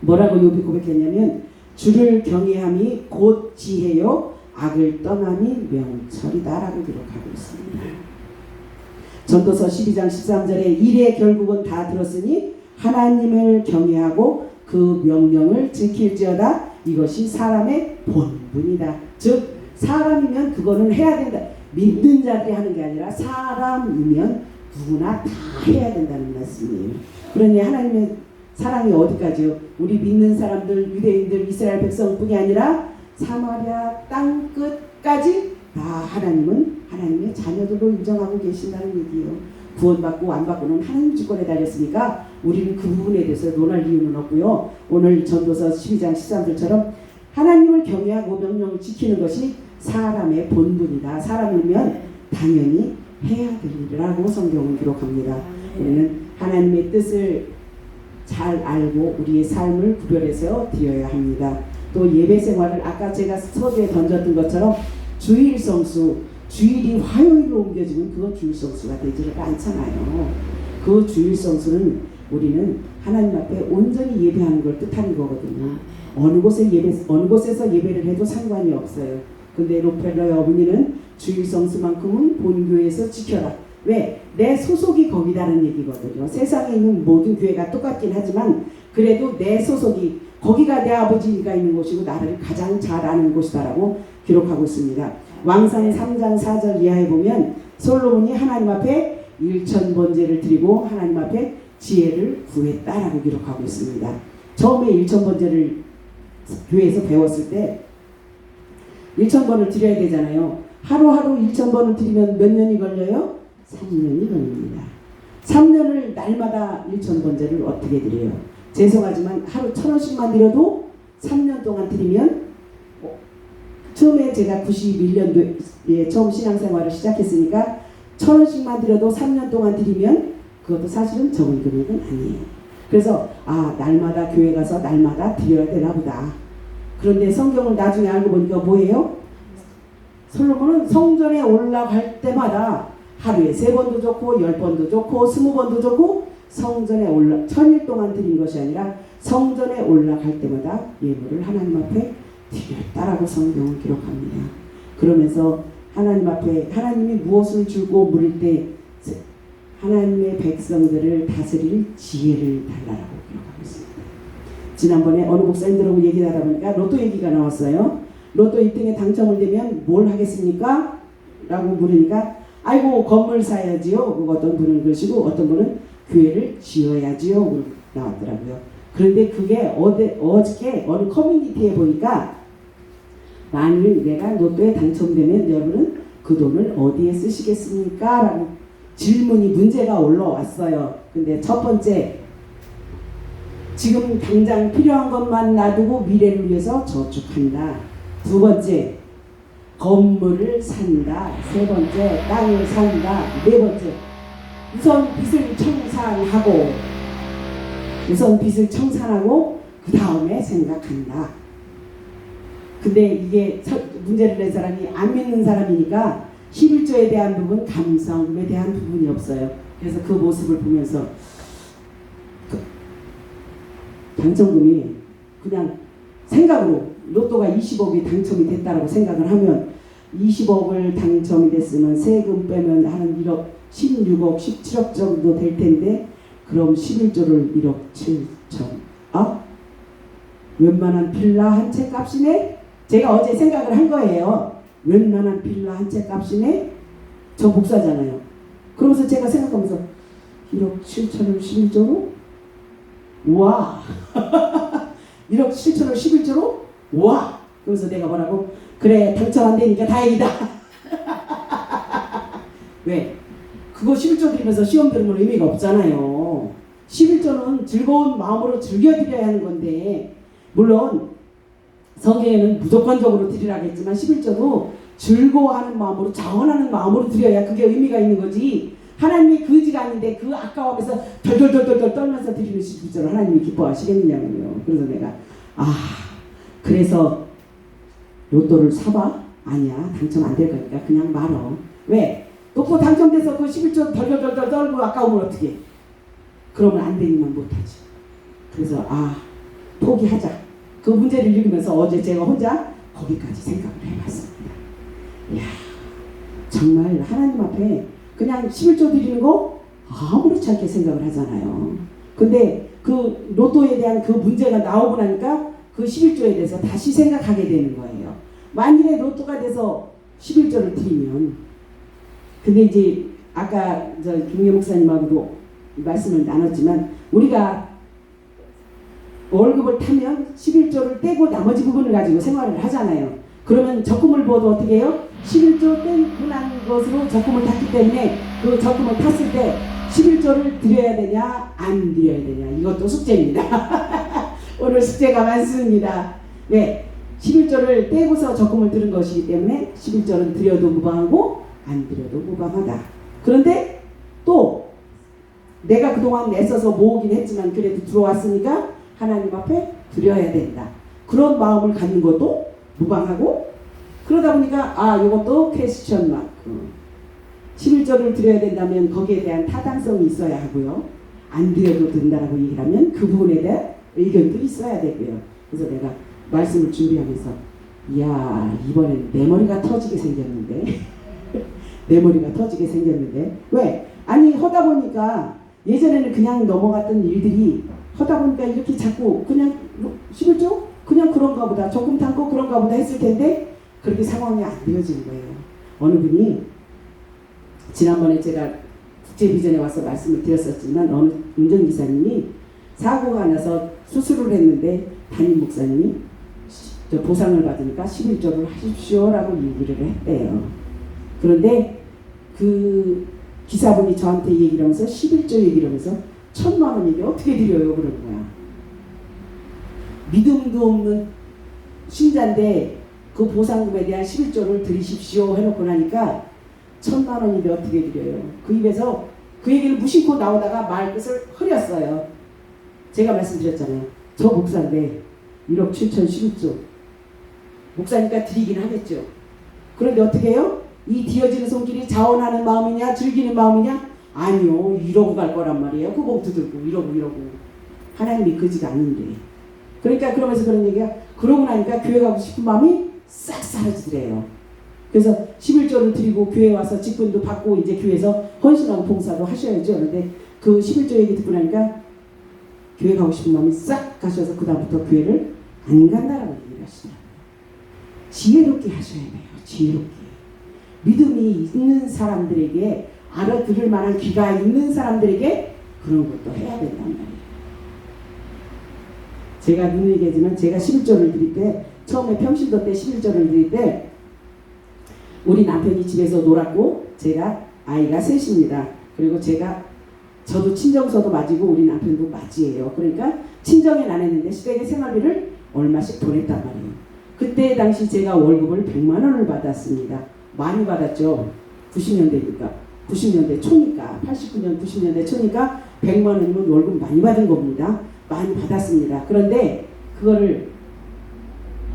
뭐라고 욥이 고백했냐면 주를 경외함이 곧 지혜요 악을 떠남이 명철이다라고 기록하고 있습니다. 전도서 12장 13절에 일의 결국은 다 들었으니 하나님을 경외하고 그 명령을 지킬지어다 이것이 사람의 본분이다. 즉 사람이면 그거는 해야 된다. 믿는 자들이 하는 게 아니라 사람이면 누구나 다 해야 된다는 말씀이에요. 그러니 하나님의 사랑이 어디까지요? 우리 믿는 사람들, 유대인들, 이스라엘 백성뿐이 아니라 사마리아 땅 끝까지 다 하나님은 하나님의 자녀들로 인정하고 계신다는 얘기예요. 구원받고 안 받고는 하나님 주권에 달렸으니까 우리는 그 부분에 대해서 논할 이유는 없고요. 오늘 전도서 12장 13절처럼 하나님을 경외하고 명령을 지키는 것이 사람의 본분이다. 사람이면 당연히 해야 될 일이라고 성경은 기록합니다. 우리는 하나님의 뜻을 잘 알고 우리의 삶을 구별해서 드려야 합니다. 또 예배 생활을 아까 제가 서두에 던졌던 것처럼 주일 성수, 주일이 화요일로 옮겨지면 그건 주일 성수가 되지를 않잖아요. 그 주일 성수는 우리는 하나님 앞에 온전히 예배하는 걸 뜻하는 거거든요. 어느 곳에서 예배를 해도 상관이 없어요. 근데 로펠러의 어머니는 주일 성수만큼은 본교회에서 지켜라. 왜? 내 소속이 거기다는 얘기거든요. 세상에 있는 모든 교회가 똑같긴 하지만 그래도 내 소속이 거기가 내 아버지가 있는 곳이고 나를 가장 잘 아는 곳이다라고 기록하고 있습니다. 왕상 3장 4절 이하에 보면 솔로몬이 하나님 앞에 1,000번제를 드리고 하나님 앞에 지혜를 구했다라고 기록하고 있습니다. 처음에 1,000번제를 교회에서 배웠을 때 1,000번을 드려야 되잖아요. 하루하루 1,000번을 드리면 몇 년이 걸려요? 3년이 걸립니다. 3년을 날마다 1,000번제를 어떻게 드려요? 죄송하지만 하루 1,000원씩만 드려도 3년 동안 드리면 처음에 제가 91년도에 처음 신앙생활을 시작했으니까 1,000원씩만 드려도 3년 동안 드리면 그것도 사실은 적은 금액은 아니에요. 그래서 날마다 교회 가서 날마다 드려야 되나 보다. 그런데 성경을 나중에 알고 보니까 뭐예요? 솔로몬은 성전에 올라갈 때마다 하루에 3번도 좋고 10번도 좋고 20번도 좋고 성전에 1,000일 동안 드린 것이 아니라 성전에 올라갈 때마다 예물을 하나님 앞에 드렸다라고 성경을 기록합니다. 그러면서 하나님 앞에 하나님이 무엇을 주고 물을 때 하나님의 백성들을 다스릴 지혜를 달라라고 기록하고 있습니다. 지난번에 어느 목사님들하고 얘기하다 보니까 로또 얘기가 나왔어요. 로또 1등에 당첨을 되면 뭘 하겠습니까? 라고 물으니까 아이고 건물 사야지요. 어떤 분은 그러시고 어떤 분은 교회를 지어야지요. 나왔더라고요. 그런데 그게 어저께 어느 커뮤니티에 보니까 만일 내가 로또에 당첨되면 여러분은 그 돈을 어디에 쓰시겠습니까? 라는 질문이 문제가 올라왔어요. 근데 첫 번째 지금 당장 필요한 것만 놔두고 미래를 위해서 저축한다. 두 번째 건물을 산다. 세 번째 땅을 산다. 네 번째 우선 빚을 청산하고 그 그 다음에 생각한다. 근데 이게 문제를 낸 사람이 안 믿는 사람이니까 11조에 대한 부분, 감사함에 대한 부분이 없어요. 그래서 그 모습을 보면서 당첨금이 그냥 생각으로 로또가 20억이 당첨이 됐다라고 생각을 하면 20억을 당첨이 됐으면 세금 빼면 한 1억, 16억, 17억 정도 될 텐데 그럼 11조를 1억 7천. 웬만한 빌라 한 채 값이네? 제가 어제 생각을 한 거예요. 웬만한 빌라 한 채 값이네? 저 목사잖아요. 그러면서 제가 생각하면서 1억 7천을 11조로? 와 1억 7천을 11조로? 와 그래서 내가 뭐라고? 그래 당첨 안 되니까 다행이다. 왜? 그거 11조 드리면서 시험 들으면 의미가 없잖아요. 11조는 즐거운 마음으로 즐겨드려야 하는 건데 물론 성경에는 무조건적으로 드리라고 했지만 11조도 즐거워하는 마음으로 자원하는 마음으로 드려야 그게 의미가 있는 거지. 하나님이 그지가 아닌데 그 아까워하면서 덜덜덜덜 떨면서 드리는 11조를 하나님이 기뻐하시겠느냐고요. 그래서 내가 그래서 로또를 사봐? 아니야 당첨 안 될 거니까 그냥 말어. 왜? 로또 당첨돼서 그 11조 덜덜덜 떨고 아까우면 어떡해. 그러면 안 되니만 못하지. 그래서 포기하자. 그 문제를 읽으면서 어제 제가 혼자 거기까지 생각을 해봤습니다. 이야 정말 하나님 앞에 그냥 11조 드리는 거 아무렇지 않게 생각을 하잖아요. 근데 그 로또에 대한 그 문제가 나오고 나니까 그 11조에 대해서 다시 생각하게 되는 거예요. 만일에 로또가 돼서 11조를 드리면 근데 이제 아까 김계 목사님하고도 말씀을 나눴지만 우리가 월급을 타면 11조를 떼고 나머지 부분을 가지고 생활을 하잖아요. 그러면 적금을 부어도 어떻게 해요? 11조 뗀 것으로 적금을 탔기 때문에 그 적금을 탔을 때 11조를 드려야 되냐 안 드려야 되냐 이것도 숙제입니다. 오늘 숙제가 많습니다. 네, 11조를 떼고서 적금을 들은 것이기 때문에 11조는 드려도 무방하고 안 드려도 무방하다. 그런데 또 내가 그동안 애써서 모으긴 했지만 그래도 들어왔으니까 하나님 앞에 드려야 된다. 그런 마음을 갖는 것도 무방하고 그러다 보니까 이것도 퀘스천 마크. 11조를 드려야 된다면 거기에 대한 타당성이 있어야 하고요. 안 드려도 된다라고 얘기를 하면 그 부분에 대한 의견도 있어야 되고요. 그래서 내가 말씀을 준비하면서 이야 이번엔 내 머리가 터지게 생겼는데 내 머리가 터지게 생겼는데 왜? 아니 하다 보니까 예전에는 그냥 넘어갔던 일들이 하다 보니까 이렇게 자꾸 그냥 11조? 그냥 그런가 보다 조금 담고 그런가 보다 했을 텐데 그렇게 상황이 안 되어지는 거예요. 어느 분이 지난번에 제가 국제비전에 와서 말씀을 드렸었지만 어느 운전기사님이 사고가 나서 수술을 했는데 담임 목사님이 보상을 받으니까 11조를 하십시오라고 얘기를 했대요. 그런데 그 기사분이 저한테 얘기를 하면서 11조 얘기를 하면서 1,000만 원인데 어떻게 드려요? 그러는 거야. 믿음도 없는 신자인데 그 보상금에 대한 11조를 드리십시오 해놓고 나니까 1,000만 원인데 어떻게 드려요? 그 입에서 그 얘기를 무심코 나오다가 말끝을 흐렸어요. 제가 말씀드렸잖아요. 저 목사인데 1억 7천 11조 목사니까 드리긴 하겠죠. 그런데 어떻게 해요? 이 뒤어지는 손길이 자원하는 마음이냐 즐기는 마음이냐? 아니요. 이러고 갈 거란 말이에요. 그 봉투 들고 이러고 하나님이 그지가 아닌데. 그러니까 그러면서 그런 얘기가 그러고 나니까 교회 가고 싶은 마음이 싹 사라지더래요. 그래서 11조를 드리고 교회 와서 직분도 받고 이제 교회에서 헌신하고 봉사도 하셔야죠. 그런데 그 11조 얘기 듣고 나니까 교회 가고 싶은 마음이 싹 가셔서 그 다음부터 교회를 안 간다라고 얘기를 하시더라고요. 지혜롭게 하셔야 돼요. 지혜롭게. 믿음이 있는 사람들에게 알아들을 만한 귀가 있는 사람들에게 그런 것도 해야 된단 말이에요. 제가 눈 얘기하지만 제가 11조를 드릴 때 처음에 평신도 때 11조를 드릴 때 우리 남편이 집에서 놀았고 제가 아이가 셋입니다. 그리고 저도 친정서도 맞이고 우리 남편도 맞이에요. 그러니까 친정엔 안 했는데 시댁에 생활비를 얼마씩 보냈단 말이에요. 그때 당시 제가 월급을 100만 원을 받았습니다. 많이 받았죠. 90년대니까. 90년대 초니까 89년 90년대 초니까 100만 원이면 월급 많이 받은 겁니다. 많이 받았습니다. 그런데 그거를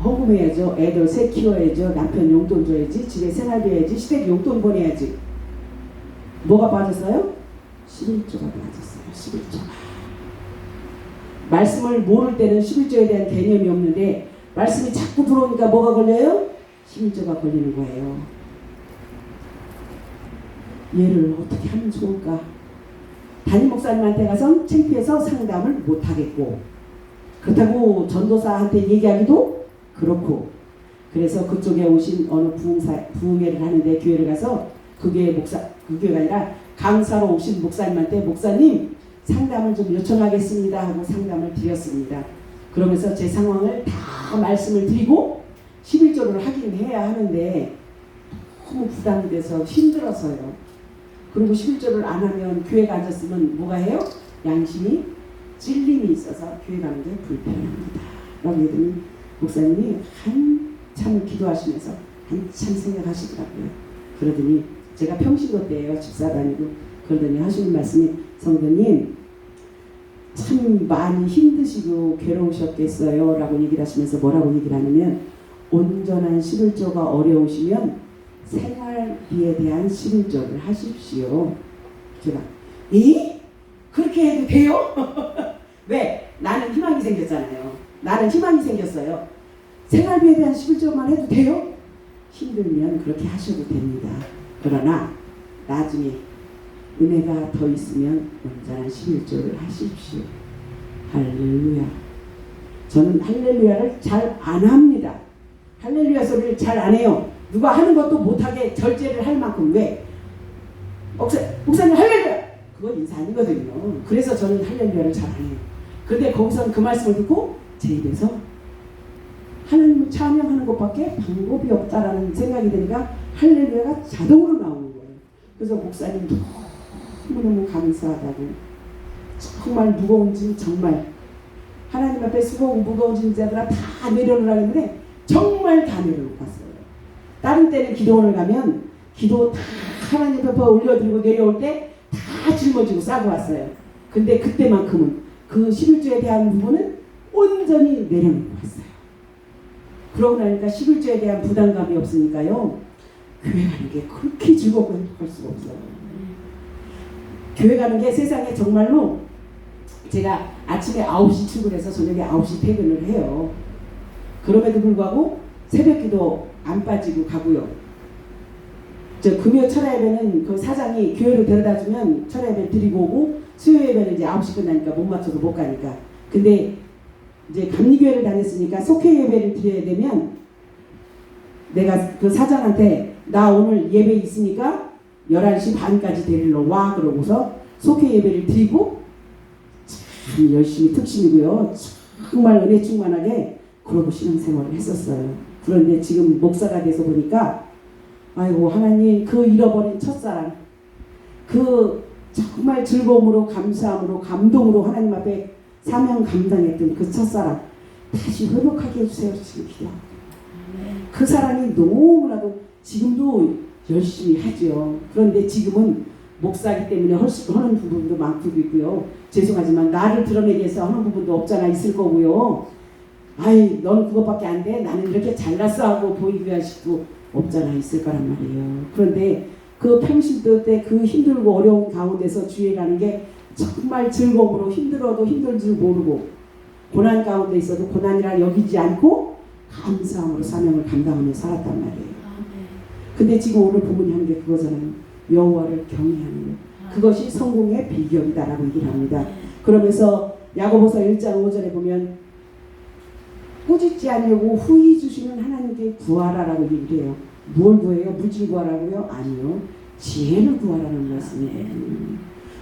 헌금해야죠. 애들 새 키워야죠. 남편 용돈 줘야지. 집에 생활비 해야지. 시댁 용돈 보내야지. 뭐가 빠졌어요? 11조가 빠졌어요. 11조. 말씀을 모를 때는 11조에 대한 개념이 없는데 말씀이 자꾸 들어오니까 뭐가 걸려요? 11조가 걸리는 거예요. 얘를 어떻게 하면 좋을까? 담임 목사님한테 가서 창피해서 상담을 못하겠고, 그렇다고 전도사한테 얘기하기도 그렇고, 그래서 그쪽에 오신 어느 부흥회를 하는데 교회를 가서 그 교회가 아니라 강사로 오신 목사님한테 목사님 상담을 좀 요청하겠습니다 하고 상담을 드렸습니다. 그러면서 제 상황을 다 말씀을 드리고 11조를 하긴 해야 하는데 너무 부담이 돼서 힘들어서요. 그리고 11조를 안 하면 교회가 앉았으면 뭐가 해요? 양심이 찔림이 있어서 교회 가는 게 불편합니다. 라고 했더니 목사님이 한참을 기도하시면서 한참 생각하시더라고요. 그러더니 제가 평신도 때예요. 집사 다니고. 그러더니 하시는 말씀이 성도님 참 많이 힘드시고 괴로우셨겠어요 라고 얘기를 하시면서 뭐라고 얘기를 하냐면 온전한 11조가 어려우시면 생활비에 대한 11조를 하십시오. 제가 그렇게 해도 돼요? 왜? 나는 희망이 생겼잖아요. 나는 희망이 생겼어요. 생활비에 대한 11조만 해도 돼요? 힘들면 그렇게 하셔도 됩니다. 그러나 나중에 은혜가 더 있으면 온전한 11조를 하십시오. 할렐루야. 저는 할렐루야를 잘 안 합니다. 할렐루야 소리를 잘 안 해요. 누가 하는 것도 못하게 절제를 할 만큼. 왜? 목사님 할렐루야! 그건 인사 아니거든요. 그래서 저는 할렐루야를 잘 안 해요. 근데 거기서는 그 말씀을 듣고 제 입에서 하나님을 찬양하는 것밖에 방법이 없다라는 생각이 드니까 할렐루야가 자동으로 나오는 거예요. 그래서 목사님 너무너무 감사하다고, 정말 무거운 짐 정말 하나님 앞에 수고하고 무거운 짐자들아 다 내려놓으라고 했는데 정말 다 내려놓고 왔어요. 다른 때는 기도원을 가면 기도 다 하나님 앞에 올려드리고 내려올 때 다 짊어지고 싸고 왔어요. 근데 그때만큼은 그 11조에 대한 부분은 온전히 내려놓고 왔어요. 그러고 나니까 11조에 대한 부담감이 없으니까요. 교회 가는 게 그렇게 즐겁고 행복할 수가 없어요. 교회 가는 게 세상에 정말로 제가 아침에 9시 출근해서 저녁에 9시 퇴근을 해요. 그럼에도 불구하고 새벽 기도 안 빠지고 가고요. 저 금요 철야예배는 그 사장이 교회로 데려다 주면 철야예배 드리고 오고, 수요 예배는 이제 9시 끝나니까 못 맞춰서 못 가니까. 근데 이제 감리교회를 다녔으니까 속회 예배를 드려야 되면 내가 그 사장한테 나 오늘 예배 있으니까 11시 반까지 데리러 와 그러고서 속회 예배를 드리고, 참 열심히 특심이고요. 정말 은혜 충만하게 그러고 신앙생활을 했었어요. 그런데 지금 목사가 돼서 보니까 아이고 하나님, 그 잃어버린 첫사랑, 그 정말 즐거움으로 감사함으로 감동으로 하나님 앞에 사명 감당했던 그 첫사랑 다시 회복하게 해주세요. 지금 기도하고 그 사랑이 너무나도 지금도 열심히 하죠. 그런데 지금은 목사기 때문에 하는 부분도 많고 있고요. 죄송하지만 나를 드러내기 위해서 하는 부분도 없잖아 있을 거고요. 아이 너는 그것밖에 안 돼? 나는 이렇게 잘났어 하고 보이기 위한 식도 없잖아 있을 거란 말이에요. 그런데 그 평신도 때 그 힘들고 어려운 가운데서 주에 가는 게 정말 즐거움으로, 힘들어도 힘들 줄 모르고 고난 가운데 있어도 고난이라 여기지 않고 감사함으로 사명을 감당하며 살았단 말이에요. 근데 지금 오늘 부모님 하는 게 그거잖아요. 여호와를 경외하는 것. 그것이 성공의 비결이다라고 얘기를 합니다. 그러면서 야고보서 1장 5절에 보면 꾸짖지 않으려고 후히 주시는 하나님께 구하라라고 얘기를 해요. 뭘 구해요? 물질 구하라고요? 아니요. 지혜를 구하라는 말씀이에요.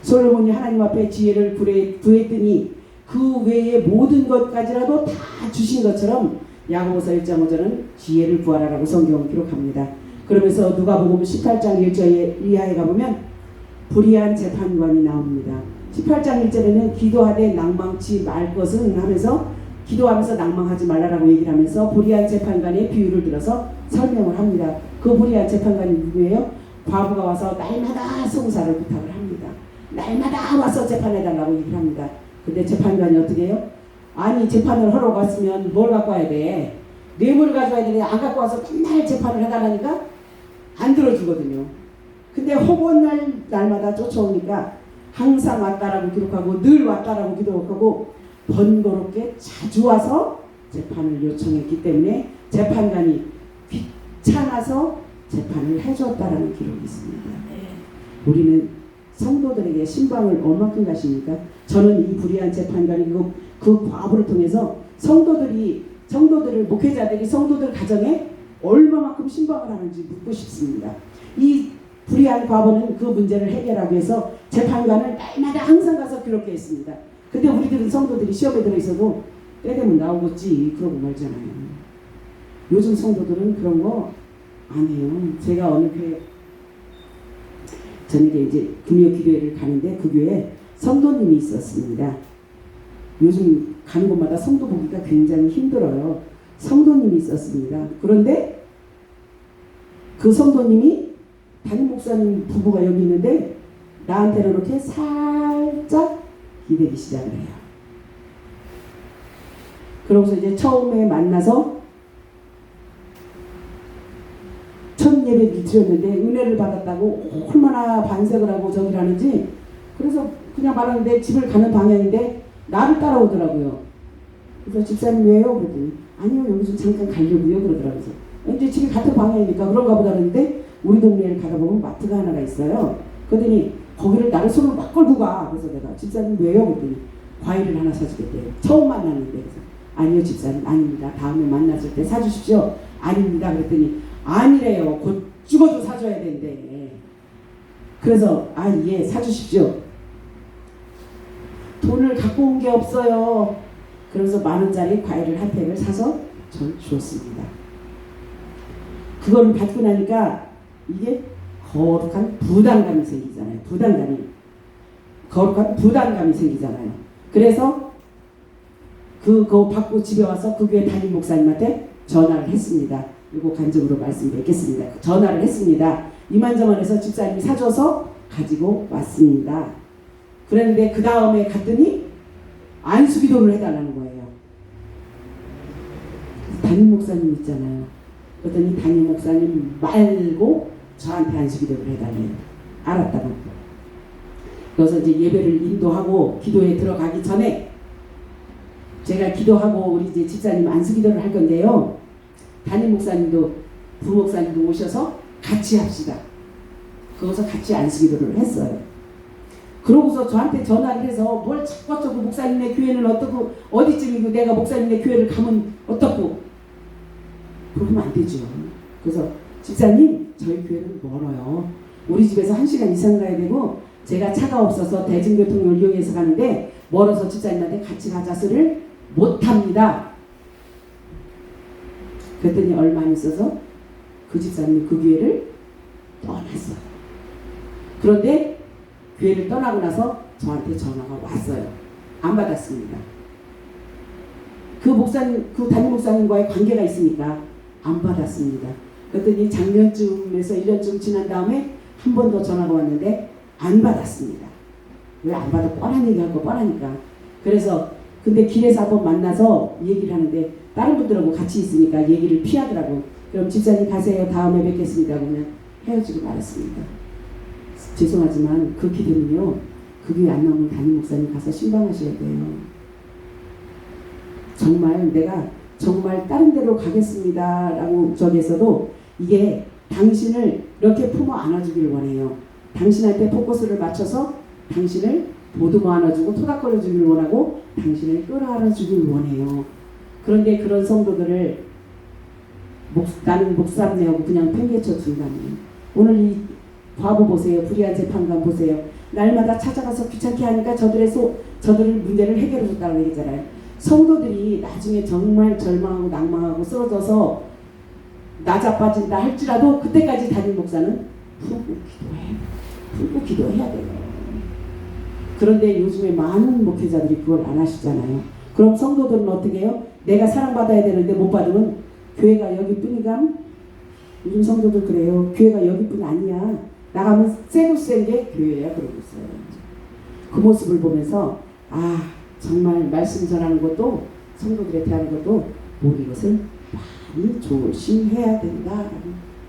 솔로몬이 하나님 앞에 지혜를 구했더니 그 외의 모든 것까지라도 다 주신 것처럼 야고보서 1장 5절은 지혜를 구하라라고 성경은 기록합니다. 그러면서 누가복음 18장 1절 이하에 가보면 불의한 재판관이 나옵니다. 18장 1절에는 기도하되 낭망치 말 것은 하면서 기도하면서 낭망하지 말라라고 얘기를 하면서 불의한 재판관의 비유를 들어서 설명을 합니다. 그 불의한 재판관이 누구예요? 과부가 와서 날마다 송사를 부탁을 합니다. 날마다 와서 재판해달라고 얘기를 합니다. 근데 재판관이 어떻게 해요? 아니 재판을 하러 갔으면 뭘 갖고 와야 돼? 뇌물을 가져와야 되는데 안 갖고 와서 맨날 재판을 해달라니까 안 들어주거든요. 근데 허구한 날마다 쫓아오니까 항상 왔다라고 기록하고 늘 왔다라고 기록하고 번거롭게 자주 와서 재판을 요청했기 때문에 재판관이 귀찮아서 재판을 해줬다라는 기록이 있습니다. 우리는 성도들에게 신방을 얼마큼 가십니까? 저는 이 불의한 재판관이 그 과부를 통해서 성도들을 목회자들이 성도들 가정에 얼마만큼 신방을 하는지 묻고 싶습니다. 이 불의한 과부는 그 문제를 해결하기 위해서 재판관을 날마다 항상 가서 그렇게 했습니다. 근데 우리들은 성도들이 시험에 들어있어도 때 되면 나오겠지 그러고 말잖아요. 요즘 성도들은 그런 거 안 해요. 제가 어느 교회 저녁에 이제 금요 기도회를 가는데 그 교회에 성도님이 있었습니다. 요즘 가는 곳마다 성도 보기가 굉장히 힘들어요. 성도님이 있었습니다. 그런데 그 성도님이 담임 목사님 부부가 여기 있는데 나한테는 이렇게 살짝 기대기 시작을 해요. 그러고서 이제 처음에 만나서 첫 예배를 드렸는데 은혜를 받았다고 얼마나 반색을 하고 저기를 하는지 그래서 그냥 말하는데 집을 가는 방향인데 나를 따라오더라고요. 그래서 집사님 왜요? 그랬더니 아니요 여기 좀 잠깐 가려고요 그러더라고요. 이제 집이 같은 방향이니까 그런가 보다 그랬는데 우리 동네를 가다 보면 마트가 하나가 있어요. 그러더니 거기를 나를 손을 막 걸고 가. 그래서 내가 집사님 왜요? 그랬더니 과일을 하나 사주겠대요. 처음 만났는데 그래서 아니요 집사님 아닙니다. 다음에 만났을 때 사주십시오. 아닙니다. 그랬더니 아니래요. 곧 죽어도 사줘야 된대. 그래서 예 사주십시오. 돈을 갖고 온 게 없어요. 그래서 10,000원짜리 과일을 한 팩을 사서 전 주었습니다. 그걸 받고 나니까 이게 거룩한 부담감이 생기잖아요. 거룩한 부담감이 생기잖아요. 그래서 그거 받고 집에 와서 그 교회 담임 목사님한테 전화를 했습니다. 그리고 간증으로 말씀드리겠습니다. 전화를 했습니다. 이만저만해서 집사님이 사줘서 가지고 왔습니다. 그런데 그 다음에 갔더니 안수기도를 해달라는 거예요. 담임 목사님 있잖아요. 그랬더니 담임 목사님 말고 저한테 안수기도를 해달래요. 알았다고. 그래서 이제 예배를 인도하고 기도에 들어가기 전에 제가 기도하고 우리 이제 집사님 안수기도를 할 건데요. 담임 목사님도 부목사님도 오셔서 같이 합시다. 거기서 같이 안수기도를 했어요. 그러고서 저한테 전화를 해서 뭘 자꾸 어쩌고 목사님네 교회는 어떻고 어디쯤이고 내가 목사님네 교회를 가면 어떻고 그러면 안 되죠. 그래서 집사님 저희 교회는 멀어요. 우리 집에서 1시간 이상 가야 되고 제가 차가 없어서 대중교통을 이용해서 가는데 멀어서 집사님한테 같이 가자 소리를 못합니다. 그랬더니 얼마 안 있어서 그 집사님이 그 교회를 떠났어요. 그런데 교회를 떠나고 나서 저한테 전화가 왔어요. 안 받았습니다. 그 목사님, 그 담임 목사님과의 관계가 있으니까 안 받았습니다. 그랬더니 작년쯤에서 1년쯤 지난 다음에 한 번 더 전화가 왔는데 안 받았습니다. 왜 안 받아? 뻔한 얘기하고 뻔하니까. 그래서 근데 길에서 한번 만나서 얘기를 하는데 다른 분들하고 같이 있으니까 얘기를 피하더라고. 그럼 집사님 가세요. 다음에 뵙겠습니다. 그러면 헤어지고 말았습니다. 죄송하지만 그 기도는요. 그 교회 안 나오면 담임 목사님 가서 신방하셔야 돼요. 정말 내가 정말 다른 데로 가겠습니다. 라고 저기에서도 이게 당신을 이렇게 품어 안아주길 원해요. 당신한테 포커스를 맞춰서 당신을 보듬어 안아주고 토닥거려 주길 원하고 당신을 끌어안아 주길 원해요. 그런데 그런 성도들을 나는 목사님하고 그냥 팽개쳐 준다면 오늘 이 과부 보세요. 불의한 재판관 보세요. 날마다 찾아가서 귀찮게 하니까 저들을 문제를 해결해 줬다고 얘기잖아요. 성도들이 나중에 정말 절망하고 낭망하고 쓰러져서 나자빠진다 할지라도 그때까지 담임 목사는 푹 기도해야 돼요. 그런데 요즘에 많은 목회자들이 그걸 안 하시잖아요. 그럼 성도들은 어떻게 해요? 내가 사랑받아야 되는데 못 받으면 교회가 여기뿐이가 요즘 성도들 그래요. 교회가 여기뿐 아니야. 나가면 쎄고 센 게 교회야 그러고 있어요. 그 모습을 보면서 정말 말씀 전하는 것도 성도들에 대한 것도 모든 것을 많이 조심해야 된다라고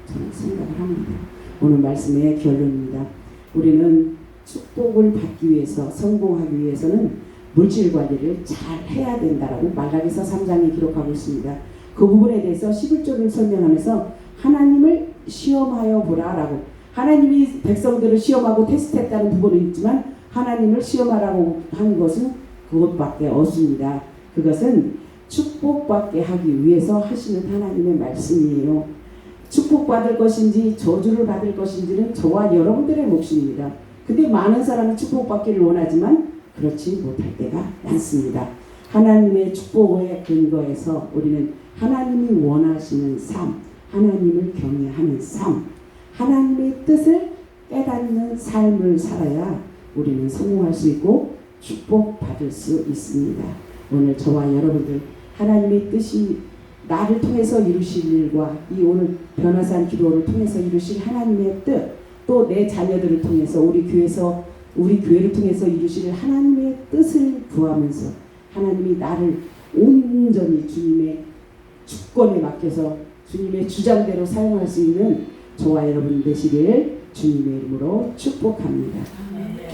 저는 생각을 합니다. 오늘 말씀의 결론입니다. 우리는 축복을 받기 위해서 성공하기 위해서는 물질 관리를 잘 해야 된다라고 말라기서 3장에 기록하고 있습니다. 그 부분에 대해서 11조를 설명하면서 하나님을 시험하여 보라라고, 하나님이 백성들을 시험하고 테스트했다는 부분은 있지만 하나님을 시험하라고 한 것은 그것밖에 없습니다. 그것은 축복받게 하기 위해서 하시는 하나님의 말씀이에요. 축복받을 것인지 저주를 받을 것인지는 저와 여러분들의 몫입니다. 근데 많은 사람이 축복받기를 원하지만 그렇지 못할 때가 많습니다. 하나님의 축복의 근거에서 우리는 하나님이 원하시는 삶, 하나님을 경외하는 삶, 하나님의 뜻을 깨닫는 삶을 살아야 우리는 성공할 수 있고 축복받을 수 있습니다. 오늘 저와 여러분들 하나님의 뜻이 나를 통해서 이루실 일과 이 오늘 변화산 기도를 통해서 이루실 하나님의 뜻, 또 내 자녀들을 통해서 우리 교회를 통해서 이루실 하나님의 뜻을 구하면서 하나님이 나를 온전히 주님의 주권에 맡겨서 주님의 주장대로 사용할 수 있는 저와 여러분 되시길 주님의 이름으로 축복합니다.